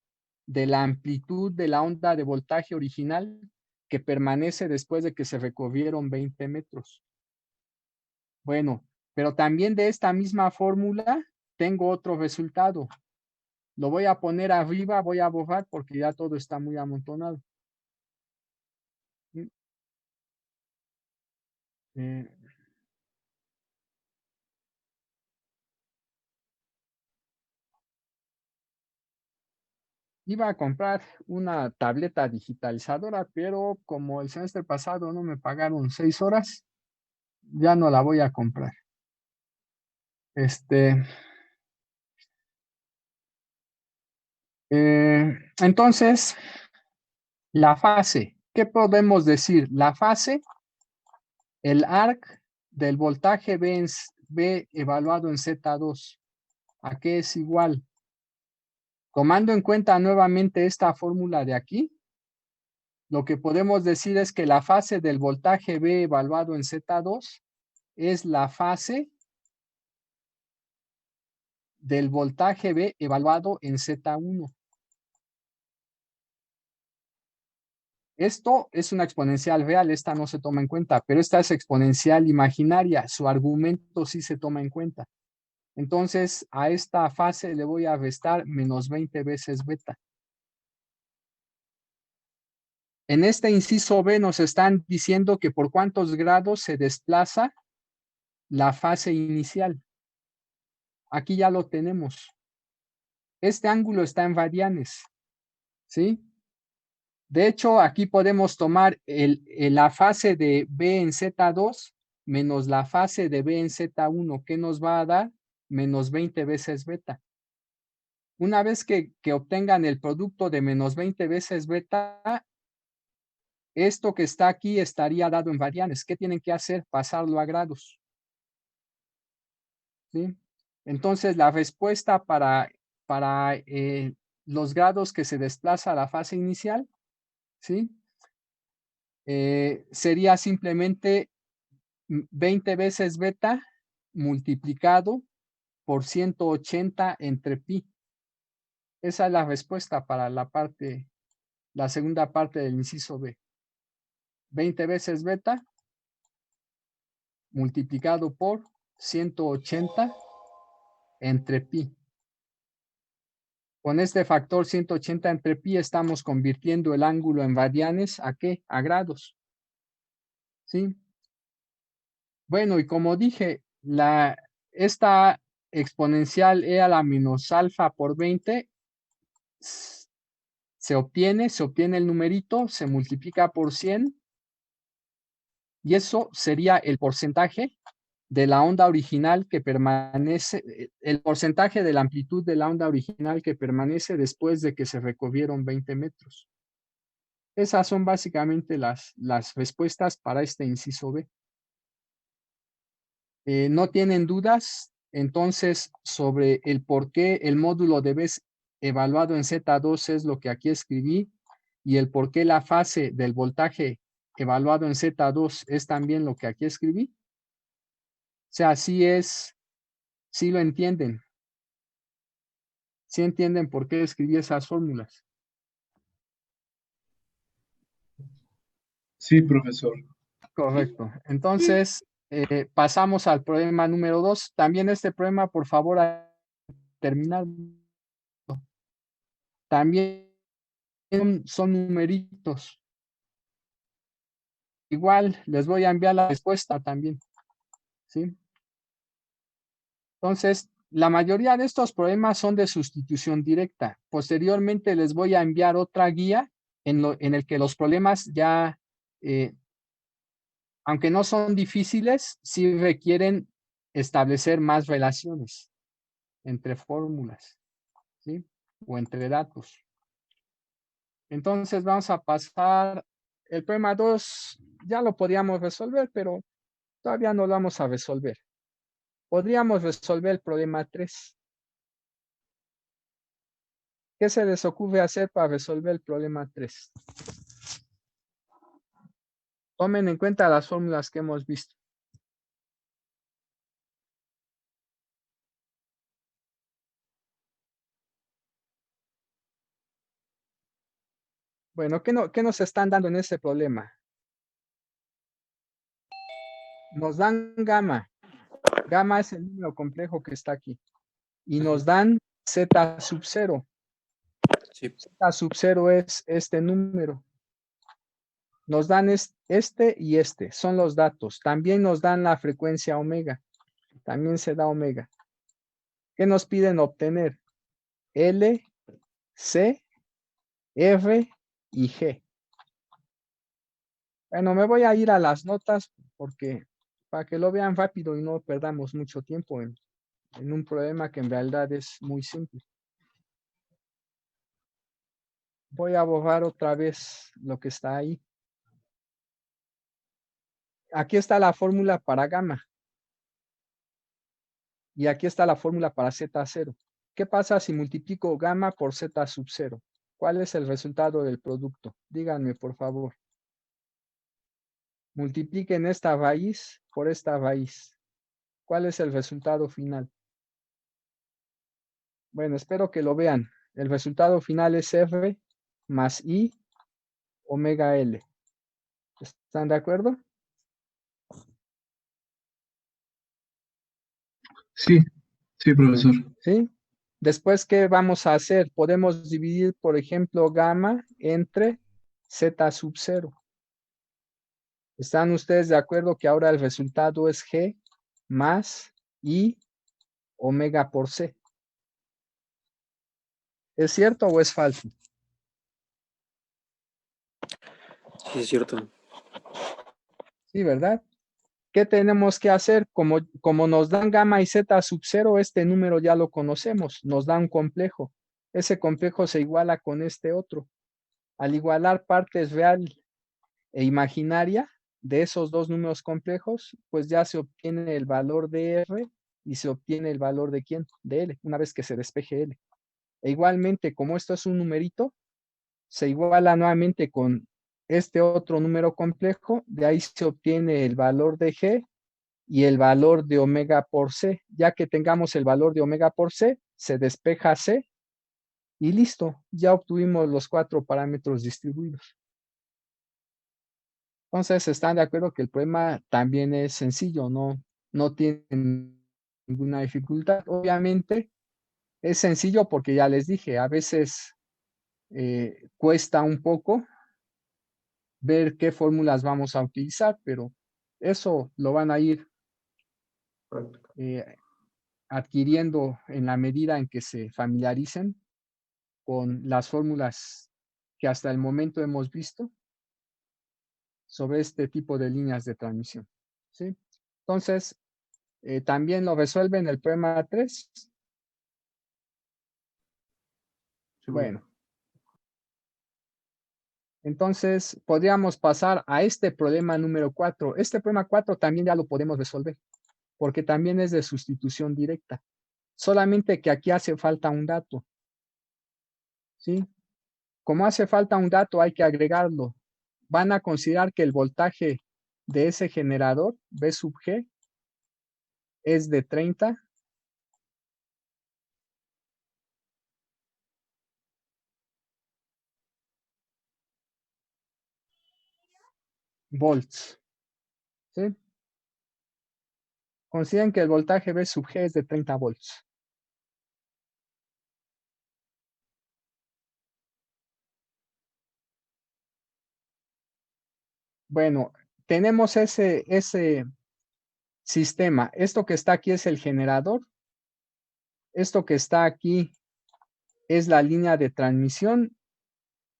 de la amplitud de la onda de voltaje original que permanece después de que se recorrieron 20 metros. Bueno, pero también de esta misma fórmula tengo otro resultado. Lo voy a poner arriba, voy a borrar porque ya todo está muy amontonado. Iba a comprar una tableta digitalizadora, pero como el semestre pasado no me pagaron 6 horas, ya no la voy a comprar. Entonces, la fase, ¿qué podemos decir? La fase, el arc del voltaje B evaluado en Z2, ¿a qué es igual? Tomando en cuenta nuevamente esta fórmula de aquí, lo que podemos decir es que la fase del voltaje B evaluado en Z2 es la fase del voltaje B evaluado en Z1. Esto es una exponencial real, esta no se toma en cuenta, pero esta es exponencial imaginaria, su argumento sí se toma en cuenta. Entonces, a esta fase le voy a restar menos 20 veces beta. En este inciso B nos están diciendo que por cuántos grados se desplaza la fase inicial. Aquí ya lo tenemos. Este ángulo está en radianes, ¿sí? De hecho, aquí podemos tomar la fase de B en Z2 menos la fase de B en Z1, que nos va a dar menos 20 veces beta. Una vez que obtengan el producto de menos 20 veces beta, esto que está aquí estaría dado en radianes. ¿Qué tienen que hacer? Pasarlo a grados. ¿Sí? Entonces, la respuesta para los grados que se desplaza a la fase inicial, ¿sí? Sería simplemente 20 veces beta multiplicado por 180 entre pi. Esa es la respuesta para la segunda parte del inciso B. 20 veces beta multiplicado por 180 entre pi. Con este factor 180 entre pi estamos convirtiendo el ángulo en radianes ¿a qué? A grados. ¿Sí? Bueno, y como dije, esta exponencial e a la menos alfa por 20 se obtiene el numerito, se multiplica por 100 y eso sería el porcentaje de la onda original que permanece, el porcentaje de la amplitud de la onda original que permanece después de que se recorrieron 20 metros. Esas son básicamente las respuestas para este inciso B. ¿No tienen dudas entonces sobre el por qué el módulo de B evaluado en Z2 es lo que aquí escribí y el por qué la fase del voltaje evaluado en Z2 es también lo que aquí escribí? O sea, sí lo entienden. ¿Sí entienden por qué escribí esas fórmulas? Sí, profesor. Correcto. Entonces, pasamos al problema número 2. También este problema, por favor, a terminar. También son numeritos. Igual, les voy a enviar la respuesta también. ¿Sí? Entonces, la mayoría de estos problemas son de sustitución directa. Posteriormente les voy a enviar otra guía en el que los problemas ya, aunque no son difíciles, sí requieren establecer más relaciones entre fórmulas, ¿sí? O entre datos. Entonces vamos a pasar, el problema 2 ya lo podíamos resolver, pero todavía no lo vamos a resolver. Podríamos resolver el problema 3. ¿Qué se les ocurre hacer para resolver el problema 3? Tomen en cuenta las fórmulas que hemos visto. Bueno, ¿qué nos están dando en ese problema? Nos dan gamma. Gamma es el número complejo que está aquí. Y nos dan z sub 0. Sí. Z sub 0 es este número. Nos dan este y este. Son los datos. También nos dan la frecuencia omega. También se da omega. ¿Qué nos piden obtener? L, C, R y G. Bueno, me voy a ir a las notas porque para que lo vean rápido y no perdamos mucho tiempo en un problema que en realidad es muy simple. Voy a borrar otra vez lo que está ahí. Aquí está la fórmula para gamma. Y aquí está la fórmula para Z0. ¿Qué pasa si multiplico gamma por Z sub 0? ¿Cuál es el resultado del producto? Díganme, por favor. Multipliquen esta raíz por esta raíz. ¿Cuál es el resultado final? Bueno, espero que lo vean. El resultado final es R más I omega L. ¿Están de acuerdo? Sí, sí, profesor. ¿Sí? Después, ¿qué vamos a hacer? Podemos dividir, por ejemplo, gamma entre Z sub 0. ¿Están ustedes de acuerdo que ahora el resultado es G más I omega por C? ¿Es cierto o es falso? Sí, es cierto. Sí, ¿verdad? ¿Qué tenemos que hacer? Como nos dan gamma y Z sub 0, este número ya lo conocemos, nos da un complejo. Ese complejo se iguala con este otro. Al igualar partes real e imaginaria de esos dos números complejos, pues ya se obtiene el valor de R y se obtiene el valor de ¿quién? De L, una vez que se despeje L. E igualmente, como esto es un numerito, se iguala nuevamente con este otro número complejo, de ahí se obtiene el valor de G y el valor de omega por C. Ya que tengamos el valor de omega por C, se despeja C y listo, ya obtuvimos los 4 parámetros distribuidos. Entonces, están de acuerdo que el problema también es sencillo, no tiene ninguna dificultad. Obviamente, es sencillo porque ya les dije, a veces cuesta un poco ver qué fórmulas vamos a utilizar, pero eso lo van a ir adquiriendo en la medida en que se familiaricen con las fórmulas que hasta el momento hemos visto sobre este tipo de líneas de transmisión, ¿sí? Entonces, también lo resuelven el problema 3. Bueno, entonces podríamos pasar a este problema número 4. Este problema 4 también ya lo podemos resolver, porque también es de sustitución directa. Solamente que aquí hace falta un dato, ¿sí? Como hace falta un dato, hay que agregarlo. Van a considerar que el voltaje de ese generador, V sub G, es de 30 volts, ¿sí? Consideren que el voltaje V sub G es de 30 volts. Bueno, tenemos ese sistema. Esto que está aquí es el generador. Esto que está aquí es la línea de transmisión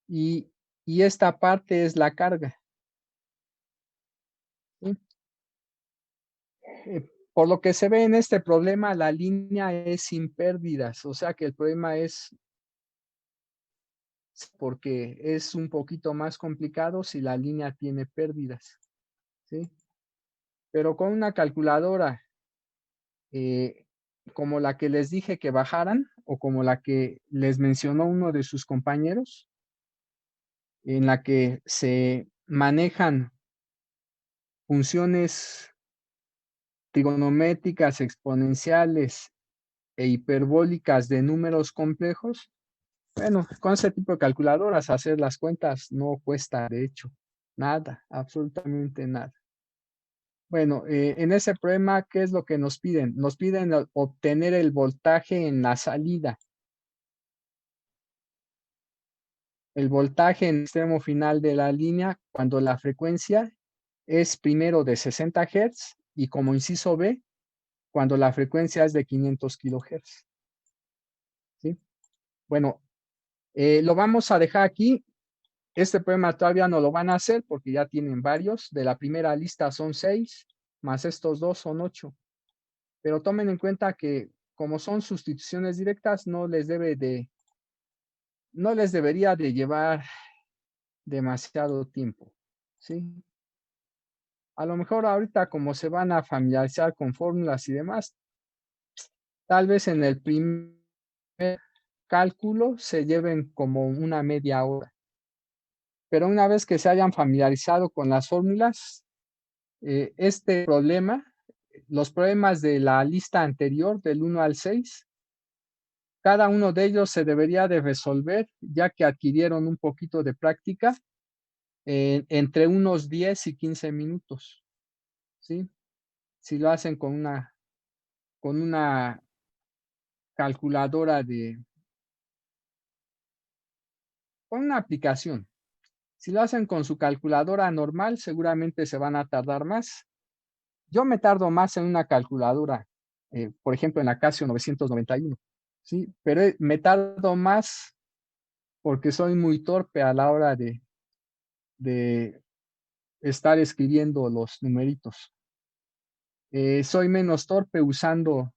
y esta parte es la carga, ¿sí? Por lo que se ve en este problema, la línea es sin pérdidas, o sea que el problema es porque es un poquito más complicado si la línea tiene pérdidas, ¿sí? Pero con una calculadora como la que les dije que bajaran o como la que les mencionó uno de sus compañeros, en la que se manejan funciones trigonométricas, exponenciales e hiperbólicas de números complejos. Bueno, con ese tipo de calculadoras hacer las cuentas no cuesta, de hecho, nada, absolutamente nada. Bueno, en ese problema, ¿qué es lo que nos piden? Nos piden obtener el voltaje en la salida. El voltaje en el extremo final de la línea cuando la frecuencia es primero de 60 Hz y como inciso B, cuando la frecuencia es de 500 kHz. ¿Sí? Bueno, lo vamos a dejar aquí. Este problema todavía no lo van a hacer porque ya tienen varios. De la primera lista son 6, más estos 2 son 8. Pero tomen en cuenta que como son sustituciones directas, no les debería de llevar demasiado tiempo, ¿sí? A lo mejor ahorita como se van a familiarizar con fórmulas y demás, tal vez en el primer cálculo se lleven como una media hora. Pero una vez que se hayan familiarizado con las fórmulas, este problema, los problemas de la lista anterior, del 1 al 6, cada uno de ellos se debería de resolver, ya que adquirieron un poquito de práctica, entre unos 10 y 15 minutos, ¿sí? Si lo hacen con una calculadora con una aplicación. Si lo hacen con su calculadora normal, seguramente se van a tardar más. Yo me tardo más en una calculadora, por ejemplo, en la Casio 991, ¿sí? Pero me tardo más porque soy muy torpe a la hora de estar escribiendo los numeritos. Soy menos torpe usando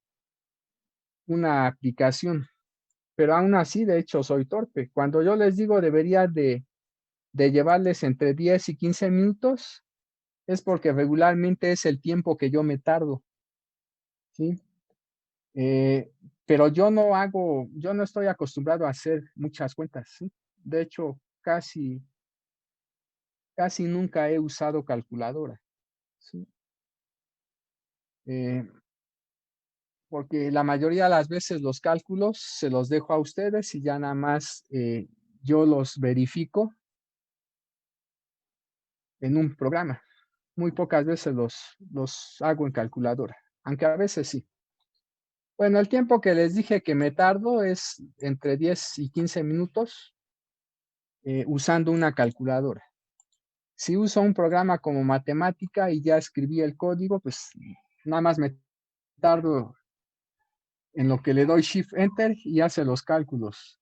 una aplicación, pero aún así, de hecho, soy torpe. Cuando yo les digo debería de llevarles entre 10 y 15 minutos, es porque regularmente es el tiempo que yo me tardo, ¿sí? Pero yo no estoy acostumbrado a hacer muchas cuentas, ¿sí? De hecho, casi nunca he usado calculadora, ¿sí? Porque la mayoría de las veces los cálculos se los dejo a ustedes y ya nada más yo los verifico en un programa. Muy pocas veces los hago en calculadora, aunque a veces sí. Bueno, el tiempo que les dije que me tardo es entre 10 y 15 minutos usando una calculadora. Si uso un programa como matemática y ya escribí el código, pues nada más me tardo en lo que le doy Shift Enter y hace los cálculos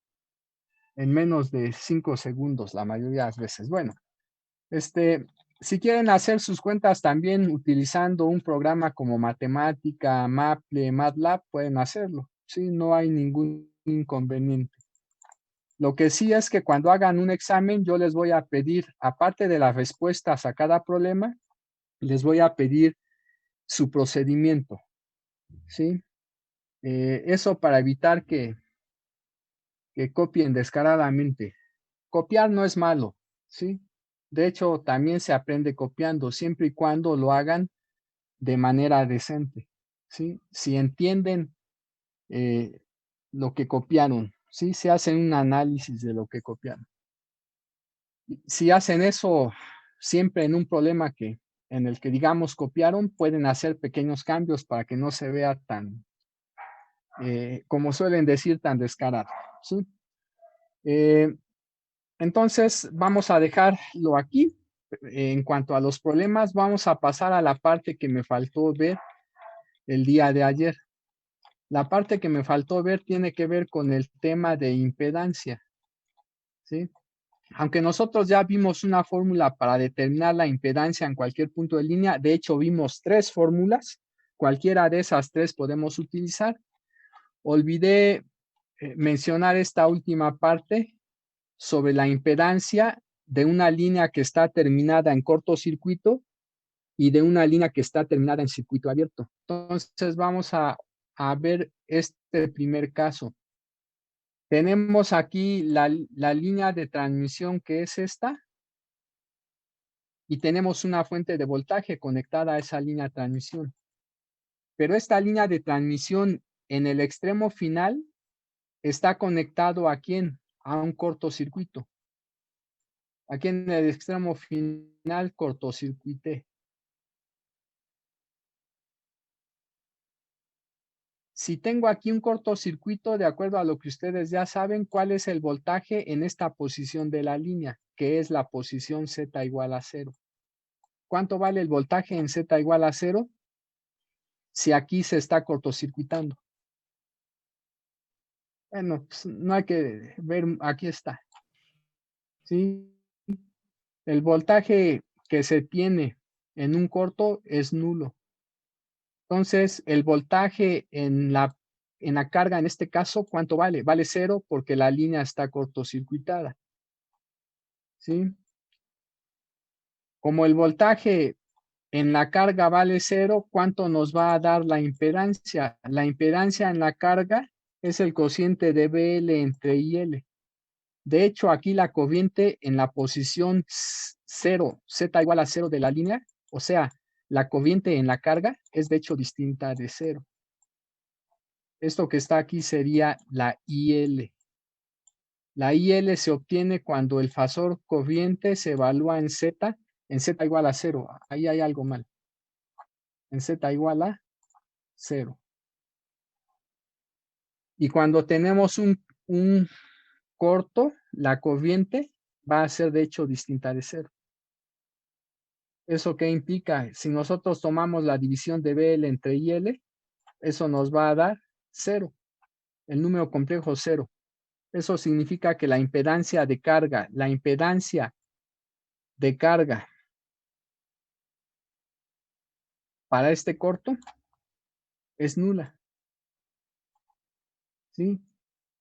en menos de 5 segundos la mayoría de las veces. Bueno, si quieren hacer sus cuentas también utilizando un programa como Matemática, Maple, MATLAB, pueden hacerlo. Sí, no hay ningún inconveniente. Lo que sí es que cuando hagan un examen, yo les voy a pedir, aparte de las respuestas a cada problema, les voy a pedir su procedimiento. ¿Sí? Eso para evitar que copien descaradamente. Copiar no es malo, ¿sí? De hecho, también se aprende copiando, siempre y cuando lo hagan de manera decente, ¿sí? Si entienden lo que copiaron, ¿sí? Se hacen un análisis de lo que copiaron. Si hacen eso siempre en un problema en el que, digamos, copiaron, pueden hacer pequeños cambios para que no se vea tan, como suelen decir, tan descarado, ¿sí? Entonces, vamos a dejarlo aquí. En cuanto a los problemas, vamos a pasar a la parte que me faltó ver el día de ayer. La parte que me faltó ver tiene que ver con el tema de impedancia, ¿sí? Aunque nosotros ya vimos una fórmula para determinar la impedancia en cualquier punto de línea, de hecho vimos 3 fórmulas, cualquiera de esas 3 podemos utilizar. Olvidé mencionar esta última parte sobre la impedancia de una línea que está terminada en cortocircuito y de una línea que está terminada en circuito abierto. Entonces vamos a ver este primer caso. Tenemos aquí la línea de transmisión que es esta y tenemos una fuente de voltaje conectada a esa línea de transmisión. Pero esta línea de transmisión en el extremo final está conectado ¿a quién? A un cortocircuito. Aquí en el extremo final cortocircuité. Si tengo aquí un cortocircuito, de acuerdo a lo que ustedes ya saben, ¿cuál es el voltaje en esta posición de la línea? Que es la posición Z igual a 0. ¿Cuánto vale el voltaje en Z igual a 0? Si aquí se está cortocircuitando. Bueno, pues no hay que ver, aquí está. ¿Sí? El voltaje que se tiene en un corto es nulo. Entonces, el voltaje en la carga, en este caso, ¿cuánto vale? Vale 0 porque la línea está cortocircuitada. ¿Sí? Como el voltaje en la carga vale 0, ¿cuánto nos va a dar la impedancia? La impedancia en la carga es el cociente de BL entre IL. De hecho, aquí la corriente en la posición 0, Z igual a 0 de la línea, o sea, la corriente en la carga es de hecho distinta de 0. Esto que está aquí sería la IL. La IL se obtiene cuando el fasor corriente se evalúa en Z igual a 0. Ahí hay algo mal. En Z igual a 0. Y cuando tenemos un corto, la corriente va a ser de hecho distinta de 0. ¿Eso qué implica? Si nosotros tomamos la división de BL entre IL, eso nos va a dar 0. El número complejo 0. Eso significa que la impedancia de carga para este corto es nula. ¿Sí?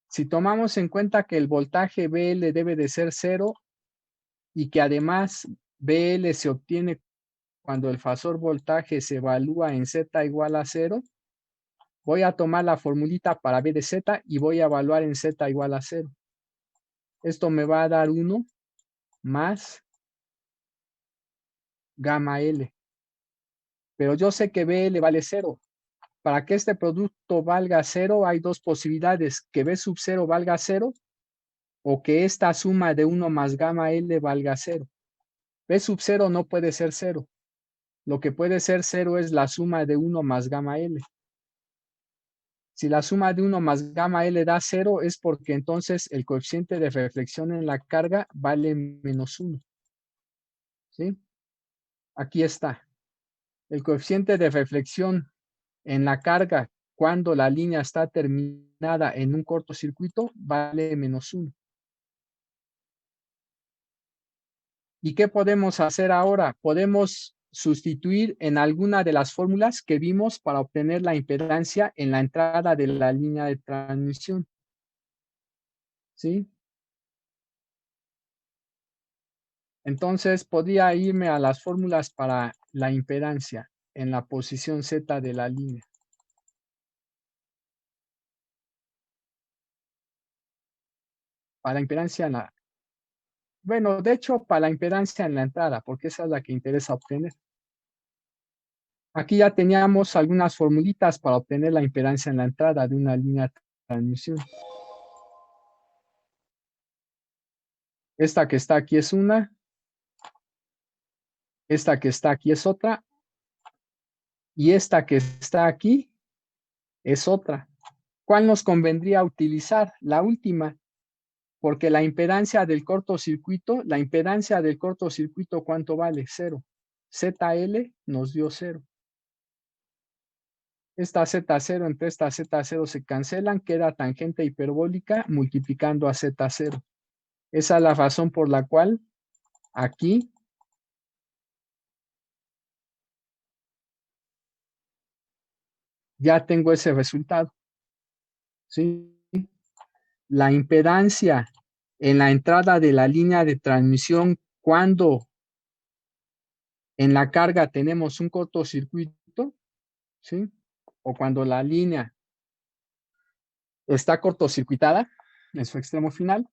Si tomamos en cuenta que el voltaje BL debe de ser 0 y que además BL se obtiene cuando el fasor voltaje se evalúa en Z igual a 0, voy a tomar la formulita para B de Z y voy a evaluar en Z igual a 0. Esto me va a dar 1 más gamma L. Pero yo sé que BL vale 0. Para que este producto valga 0, hay dos posibilidades. Que B sub 0 valga 0 o que esta suma de 1 más gamma L valga 0. B sub 0 no puede ser 0. Lo que puede ser 0 es la suma de 1 más gamma L. Si la suma de 1 más gamma L da 0, es porque entonces el coeficiente de reflexión en la carga vale menos 1. ¿Sí? Aquí está. El coeficiente de reflexión en la carga cuando la línea está terminada en un cortocircuito vale menos 1. ¿Y qué podemos hacer ahora? Podemos sustituir en alguna de las fórmulas que vimos para obtener la impedancia en la entrada de la línea de transmisión. ¿Sí? Entonces podría irme a las fórmulas para la impedancia en la posición Z de la línea. Para la impedancia en la... Bueno, de hecho, para la impedancia en la entrada, porque esa es la que interesa obtener. Aquí ya teníamos algunas formulitas para obtener la impedancia en la entrada de una línea de transmisión. Esta que está aquí es una. Esta que está aquí es otra. Y esta que está aquí es otra. ¿Cuál nos convendría utilizar? La última. Porque la impedancia del cortocircuito, ¿cuánto vale? 0. ZL nos dio 0. Esta Z0 entre esta Z0 se cancelan, queda tangente hiperbólica multiplicando a Z0. Esa es la razón por la cual aquí ya tengo ese resultado. ¿Sí? La impedancia en la entrada de la línea de transmisión cuando en la carga tenemos un cortocircuito, ¿sí? O cuando la línea está cortocircuitada en su extremo final,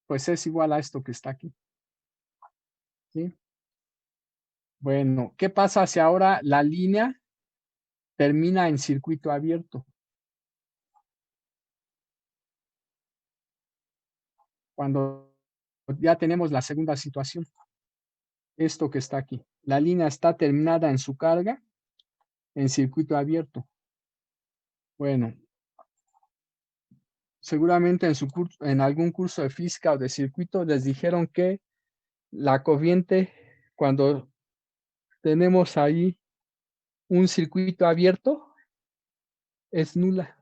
pues es igual a esto que está aquí. ¿Sí? Bueno, ¿qué pasa si ahora la línea termina en circuito abierto? Cuando ya tenemos la segunda situación. Esto que está aquí. La línea está terminada en su carga en circuito abierto. Bueno, seguramente en algún curso de física o de circuito les dijeron que la corriente, cuando tenemos ahí un circuito abierto, es nula.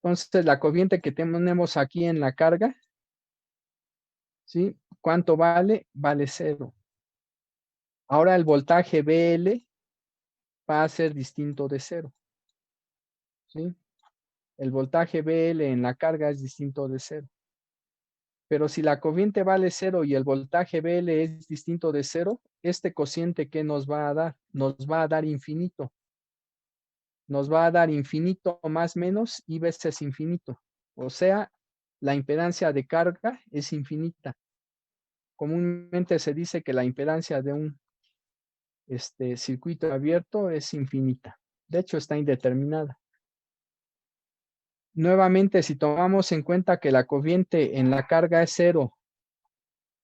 Entonces, la corriente que tenemos aquí en la carga, ¿sí? ¿Cuánto vale? Vale 0. Ahora el voltaje BL va a ser distinto de 0. ¿Sí? El voltaje BL en la carga es distinto de 0. Pero si la corriente vale 0 y el voltaje BL es distinto de 0, este cociente, ¿qué nos va a dar? Nos va a dar infinito. Nos va a dar infinito más menos y veces infinito. O sea, la impedancia de carga es infinita. Comúnmente se dice que la impedancia de un circuito abierto es infinita. De hecho, está indeterminada. Nuevamente, si tomamos en cuenta que la corriente en la carga es 0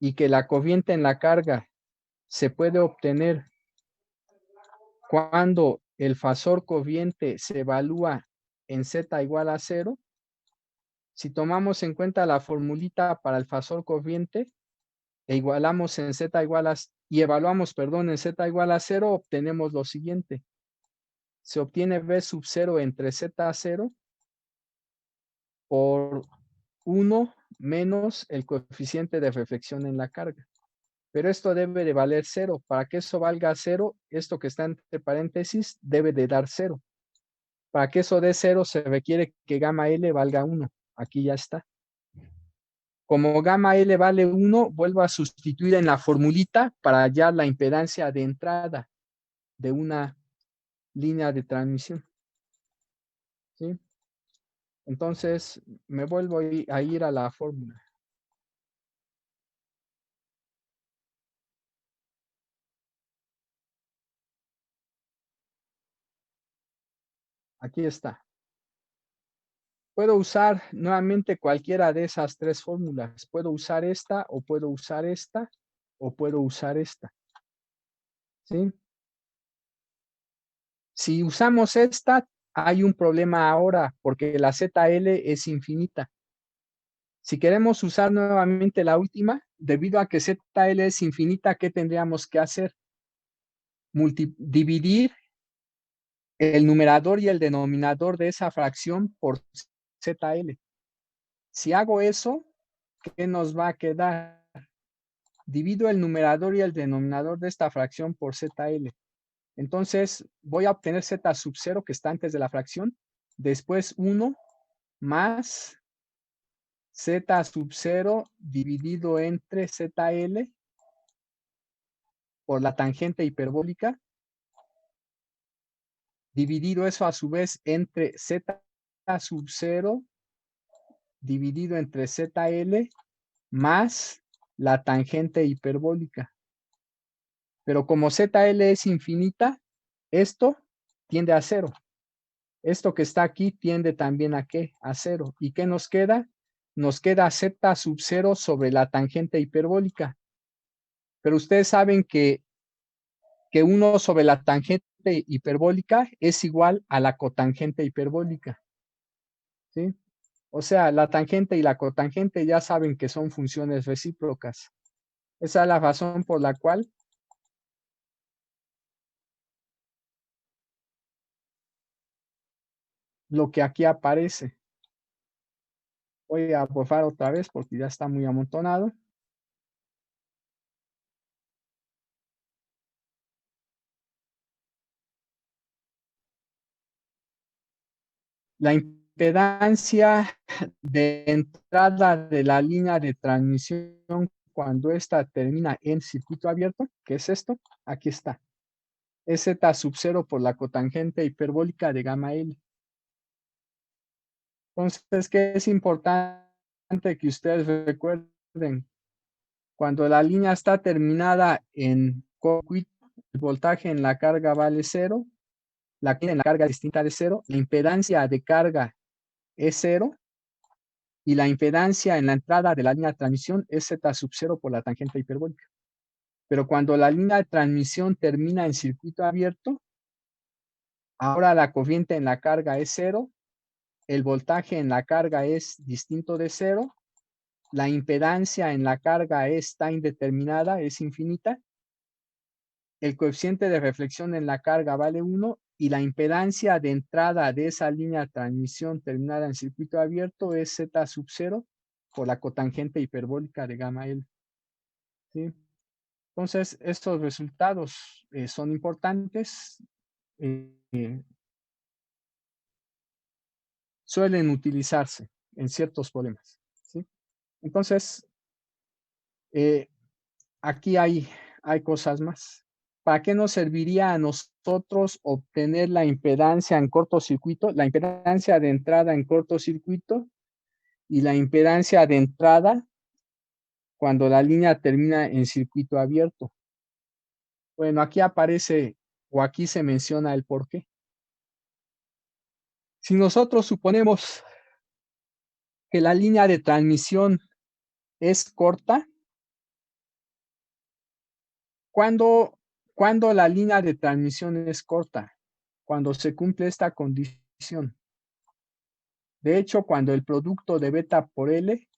y que la corriente en la carga se puede obtener cuando el fasor corriente se evalúa en Z igual a 0, si tomamos en cuenta la formulita para el fasor corriente e igualamos en Z igual a, y evaluamos, perdón, en Z igual a 0, obtenemos lo siguiente. Se obtiene B sub 0 entre Z0 por 1 menos el coeficiente de reflexión en la carga. Pero esto debe de valer 0. Para que eso valga 0, esto que está entre paréntesis debe de dar 0. Para que eso dé 0 se requiere que gamma L valga 1. Aquí ya está. Como gamma L vale 1, vuelvo a sustituir en la formulita para hallar la impedancia de entrada de una línea de transmisión. ¿Sí? Entonces, me vuelvo a ir a la fórmula. Aquí está. Puedo usar nuevamente cualquiera de esas tres fórmulas. Puedo usar esta o puedo usar esta o puedo usar esta. ¿Sí? Si usamos esta, hay un problema ahora porque la ZL es infinita. Si queremos usar nuevamente la última, debido a que ZL es infinita, ¿qué tendríamos que hacer? Dividir el numerador y el denominador de esa fracción por ZL. Si hago eso, ¿qué nos va a quedar? Divido el numerador y el denominador de esta fracción por ZL. Entonces, voy a obtener Z sub 0, que está antes de la fracción, después 1 más Z sub 0 dividido entre ZL por la tangente hiperbólica, dividido eso a su vez entre Z sub 0 dividido entre ZL más la tangente hiperbólica. Pero como ZL es infinita, esto tiende a 0. Esto que está aquí tiende también a ¿qué? A 0. ¿Y qué nos queda? Nos queda Z sub 0 sobre la tangente hiperbólica. Pero ustedes saben que 1 sobre la tangente hiperbólica es igual a la cotangente hiperbólica. ¿Sí? O sea, la tangente y la cotangente ya saben que son funciones recíprocas. Esa es la razón por la cual lo que aquí aparece. Voy a borrar otra vez porque ya está muy amontonado. La impedancia de entrada de la línea de transmisión cuando ésta termina en circuito abierto, que es esto, aquí está. Es Z sub 0 por la cotangente hiperbólica de gamma L. Entonces, ¿qué es importante que ustedes recuerden? Cuando la línea está terminada en circuito, el voltaje en la carga vale 0, en la carga distinta de 0, la impedancia de carga es 0 y la impedancia en la entrada de la línea de transmisión es Z sub 0 por la tangente hiperbólica. Pero cuando la línea de transmisión termina en circuito abierto, ahora la corriente en la carga es 0, el voltaje en la carga es distinto de 0, la impedancia en la carga está indeterminada, es infinita, el coeficiente de reflexión en la carga vale 1 y la impedancia de entrada de esa línea de transmisión terminada en circuito abierto es Z sub 0 por la cotangente hiperbólica de gamma L. ¿Sí? Entonces, estos resultados son importantes. Suelen utilizarse en ciertos problemas. ¿Sí? Entonces, aquí hay cosas más. ¿Para qué nos serviría a nosotros obtener la impedancia en cortocircuito? La impedancia de entrada en cortocircuito y la impedancia de entrada cuando la línea termina en circuito abierto. Bueno, aquí aparece o aquí se menciona el por qué. Si nosotros suponemos que la línea de transmisión es corta, ¿cuándo la línea de transmisión es corta? Cuando se cumple esta condición. De hecho, cuando el producto de beta por L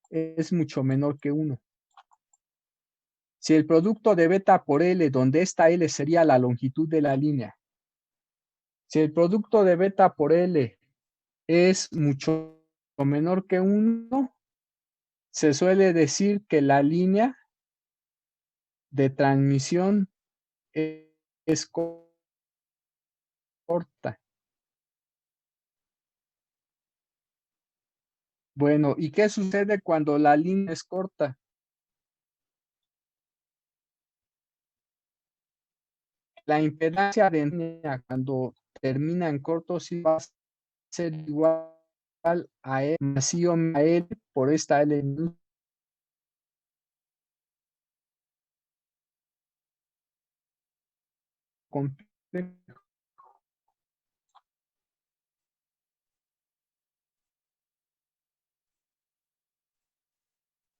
es mucho menor que 1. Si el producto de beta por L, donde esta L sería la longitud de la línea, si el producto de beta por L es mucho menor que 1, se suele decir que la línea de transmisión es corta. Bueno, ¿y qué sucede cuando la línea es corta? La impedancia de línea cuando termina en corto sí va a ser igual a E más I a L por esta L. Complejo.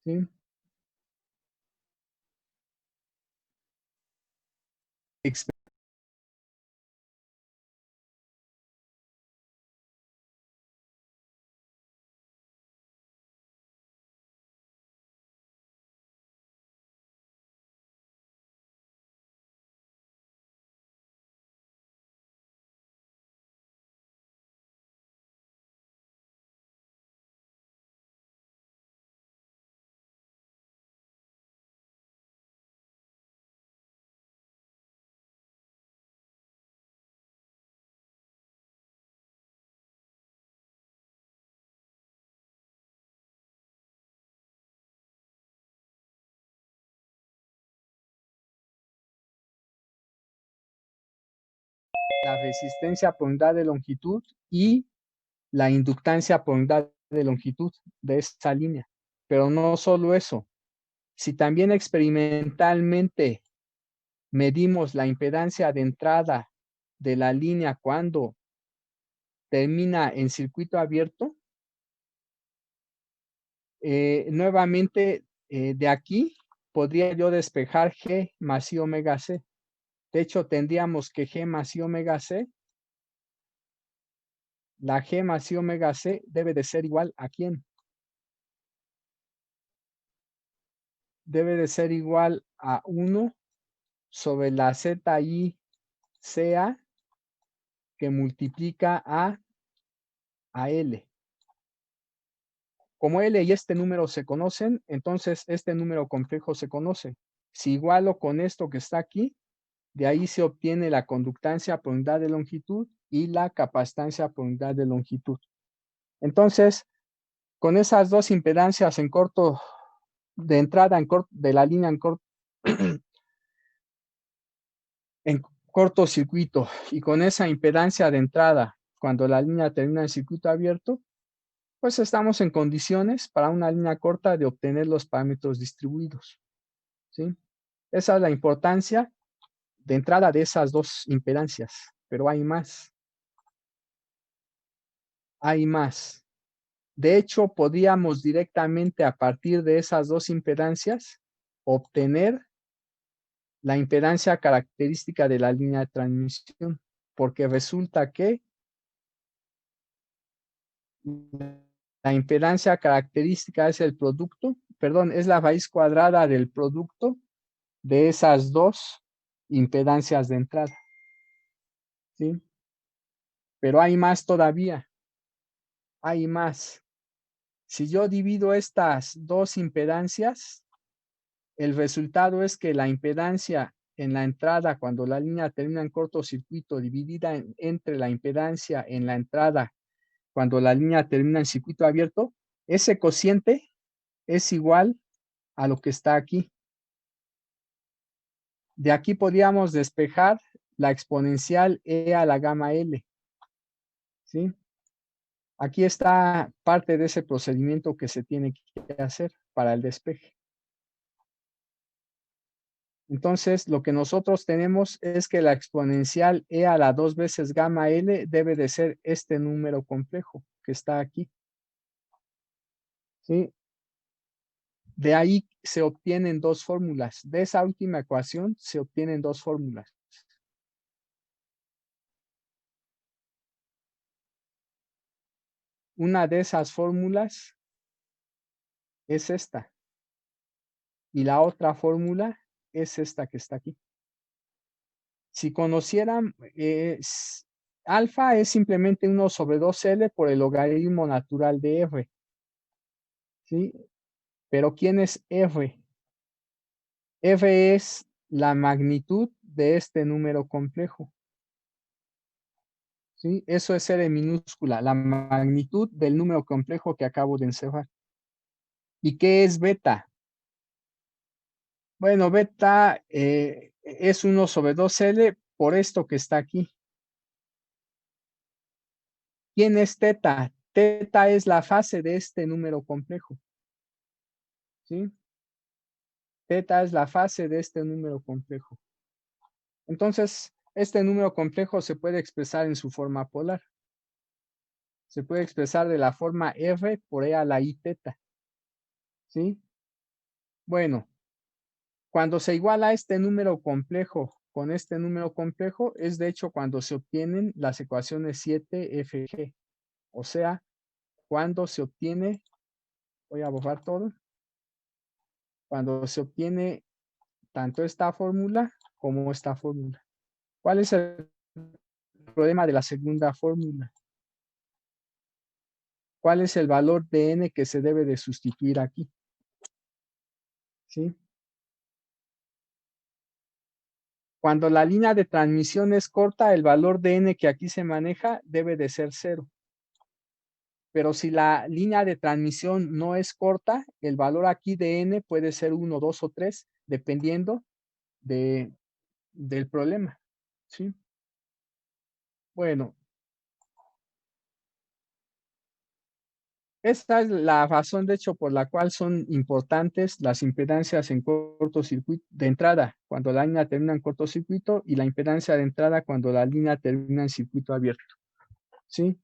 ¿Sí? la resistencia por unidad de longitud y la inductancia por unidad de longitud de esta línea. Pero no solo eso, si también experimentalmente medimos la impedancia de entrada de la línea cuando termina en circuito abierto, nuevamente de aquí podría yo despejar G más I omega C. De hecho, tendríamos que G más I omega C, la G más I omega C debe de ser igual a ¿quién? Debe de ser igual a 1 sobre la ZI CA que multiplica a L. Como L y este número se conocen, entonces este número complejo se conoce. Si igualo con esto que está aquí, de ahí se obtiene la conductancia por unidad de longitud y la capacitancia por unidad de longitud. Entonces, con esas dos impedancias en corto, de entrada en corto, de la línea en cortocircuito y con esa impedancia de entrada cuando la línea termina en circuito abierto, pues estamos en condiciones para una línea corta de obtener los parámetros distribuidos, ¿sí? Esa es la importancia de entrada de esas dos impedancias, pero hay más. Hay más. De hecho, podríamos directamente a partir de esas dos impedancias obtener la impedancia característica de la línea de transmisión, porque resulta que la impedancia característica es el producto, perdón, es la raíz cuadrada del producto de esas dos impedancias de entrada, ¿sí? Pero hay más todavía, hay más. Si yo divido estas dos impedancias, el resultado es que la impedancia en la entrada, cuando la línea termina en cortocircuito, dividida entre la impedancia en la entrada, cuando la línea termina en circuito abierto, ese cociente es igual a lo que está aquí. De aquí podríamos despejar la exponencial e a la gamma L, ¿sí? Aquí está parte de ese procedimiento que se tiene que hacer para el despeje. Entonces, lo que nosotros tenemos es que la exponencial e a la 2 veces gamma L debe de ser este número complejo que está aquí, ¿sí? De ahí se obtienen dos fórmulas. De esa última ecuación se obtienen dos fórmulas. Una de esas fórmulas es esta. Y la otra fórmula es esta que está aquí. Si conocieran, alfa es simplemente 1 sobre 2L por el logaritmo natural de R. ¿Sí? Pero ¿quién es R? R es la magnitud de este número complejo. ¿Sí? Eso es R minúscula, la magnitud del número complejo que acabo de encerrar. ¿Y qué es beta? Bueno, beta es 1 sobre 2L por esto que está aquí. ¿Quién es teta? Teta es la fase de este número complejo. ¿Sí? Teta es la fase de este número complejo. Entonces, este número complejo se puede expresar en su forma polar. Se puede expresar de la forma R por E a la I teta. ¿Sí? Bueno, cuando se iguala este número complejo con este número complejo es de hecho cuando se obtienen las ecuaciones 7FG. O sea, cuando se obtiene, voy a borrar todo, cuando se obtiene tanto esta fórmula como esta fórmula. ¿Cuál es el problema de la segunda fórmula? ¿Cuál es el valor de n que se debe de sustituir aquí? ¿Sí? Cuando la línea de transmisión es corta, el valor de n que aquí se maneja debe de ser 0. Pero si la línea de transmisión no es corta, el valor aquí de n puede ser 1, 2 o 3, dependiendo del problema. ¿Sí? Bueno. Esta es la razón, de hecho, por la cual son importantes las impedancias en cortocircuito de entrada, cuando la línea termina en cortocircuito, y la impedancia de entrada cuando la línea termina en circuito abierto. ¿Sí?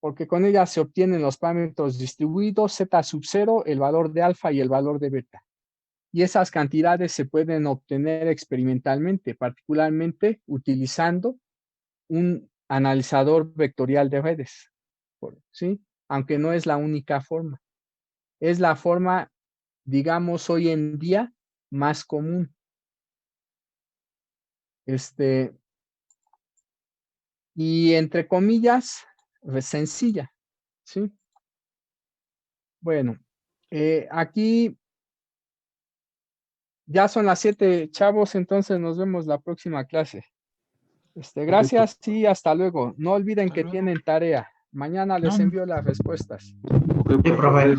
Porque con ella se obtienen los parámetros distribuidos, Z sub 0, el valor de alfa y el valor de beta. Y esas cantidades se pueden obtener experimentalmente, particularmente utilizando un analizador vectorial de redes, ¿sí? Aunque no es la única forma. Es la forma, digamos, hoy en día más común. Y entre comillas, sencilla, ¿sí? Bueno, aquí ya son las 7, chavos, entonces nos vemos la próxima clase. Gracias y hasta luego. No olviden que tienen tarea. Mañana les envío las respuestas. Sí, profe.